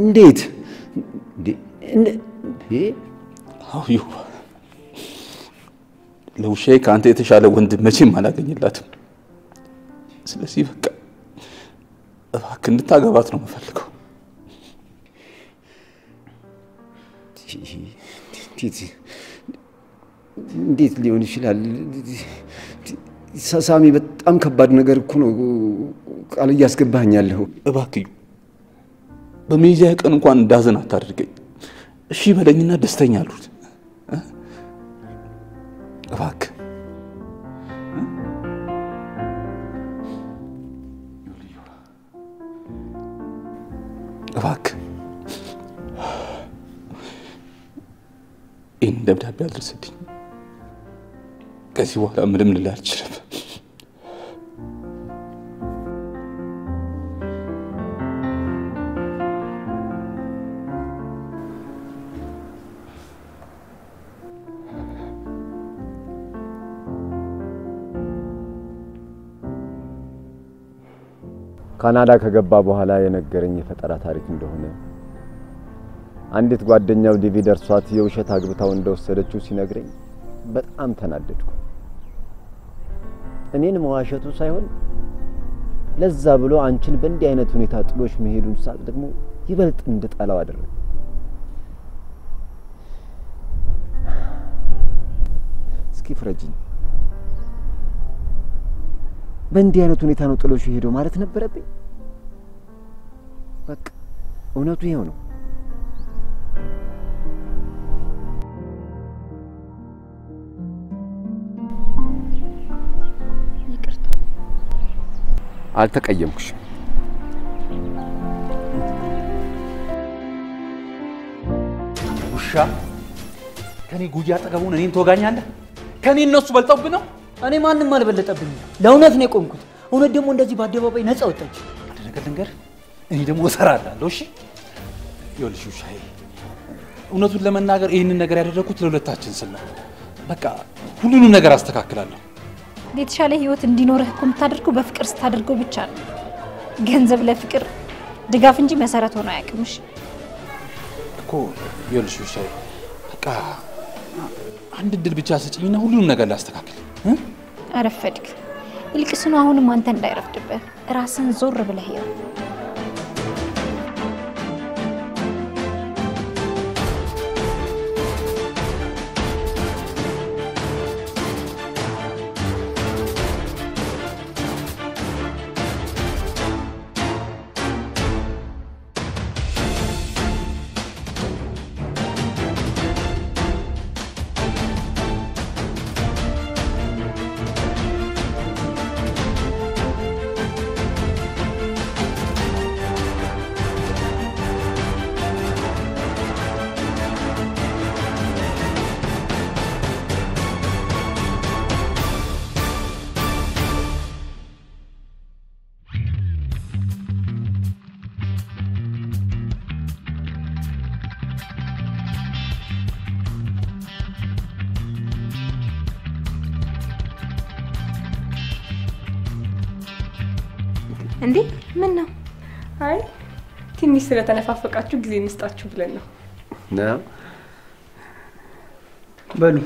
እንዴት? አዎ ይሁባ ለውሻዬ ከአንተ የተሻለ ወንድ መቼም አላገኝላትም። ስለዚህ በቃ እባክህ እንድታገባት ነው የምፈልገው። እንዴት ሊሆን ይችላል? ሳሚ በጣም ከባድ ነገር እኮ ነው ቃል እያስገባኸኝ ያለኸው። እባክህ በሚዲያ ቀን እንኳን እንዳዘን አታድርገኝ። እሺ በለኝና ደስተኛ አሉት። እባክህ ይህን ደብዳቤ አድርስልኝ። ከዚህ በኋላ ምንም ልል አልችልም። ካናዳ ከገባ በኋላ የነገረኝ የፈጠራ ታሪክ እንደሆነ አንዲት ጓደኛው ዲቪ ደርሷት የውሸት አግብታው እንደወሰደችው ሲነግረኝ በጣም ተናደድኩ። እኔን መዋሸቱ ሳይሆን ለዛ ብሎ አንቺን በእንዲህ አይነት ሁኔታ ጥሎሽ መሄዱን ሳቅ ደግሞ ይበልጥ እንድጠላው አደረገ። እስኪ ፍረጂኝ። በእንዲህ አይነት ሁኔታ ነው ጥሎሽ ሄዶ ማለት ነበረብኝ? በቃ እውነቱ ይሄው ነው። ይቅርታ። አልተቀየምኩሽም። ውሻ ከኔ ጉያ አጠገቡን እኔን ትወጋኛለህ? ከኔ እነሱ በልጠውብህ ነው? እኔ ማንንም አልበለጠብኝም። ለእውነት ነው የቆምኩት። እውነት ደግሞ እንደዚህ በአደባባይ ነፃ ወጣች። አንድ ነገር ልንገርህ፣ እኔ ደግሞ እሰራላለሁ። እሺ ይኸውልሽ ውሻዬ፣ እውነቱን ለመናገር ይህንን ነገር ያደረኩት ለሁለታችን ስል ነው። በቃ ሁሉንም ነገር አስተካክላለሁ። የተሻለ ህይወት እንዲኖርህ እኮ የምታደርገው በፍቅር ስታደርገው ብቻ ነው። ገንዘብ ለፍቅር ድጋፍ እንጂ መሰረት ሆኖ አያውቅም። እሺ እኮ ይኸውልሽ ውሻዬ፣ በቃ አንድ እድል ብቻ ስጪኝና ሁሉንም ነገር ላስተካክል። አረፈድክ። ይልቅስ ነው አሁንም አንተ እንዳይረፍድብህ ራስን ዞር ብለህ ይው። እንዴ ምን ነው? አይ ትንሽ ስለተነፋፈቃችሁ ጊዜ እንስጣችሁ ብለን ነው። ነው በሉ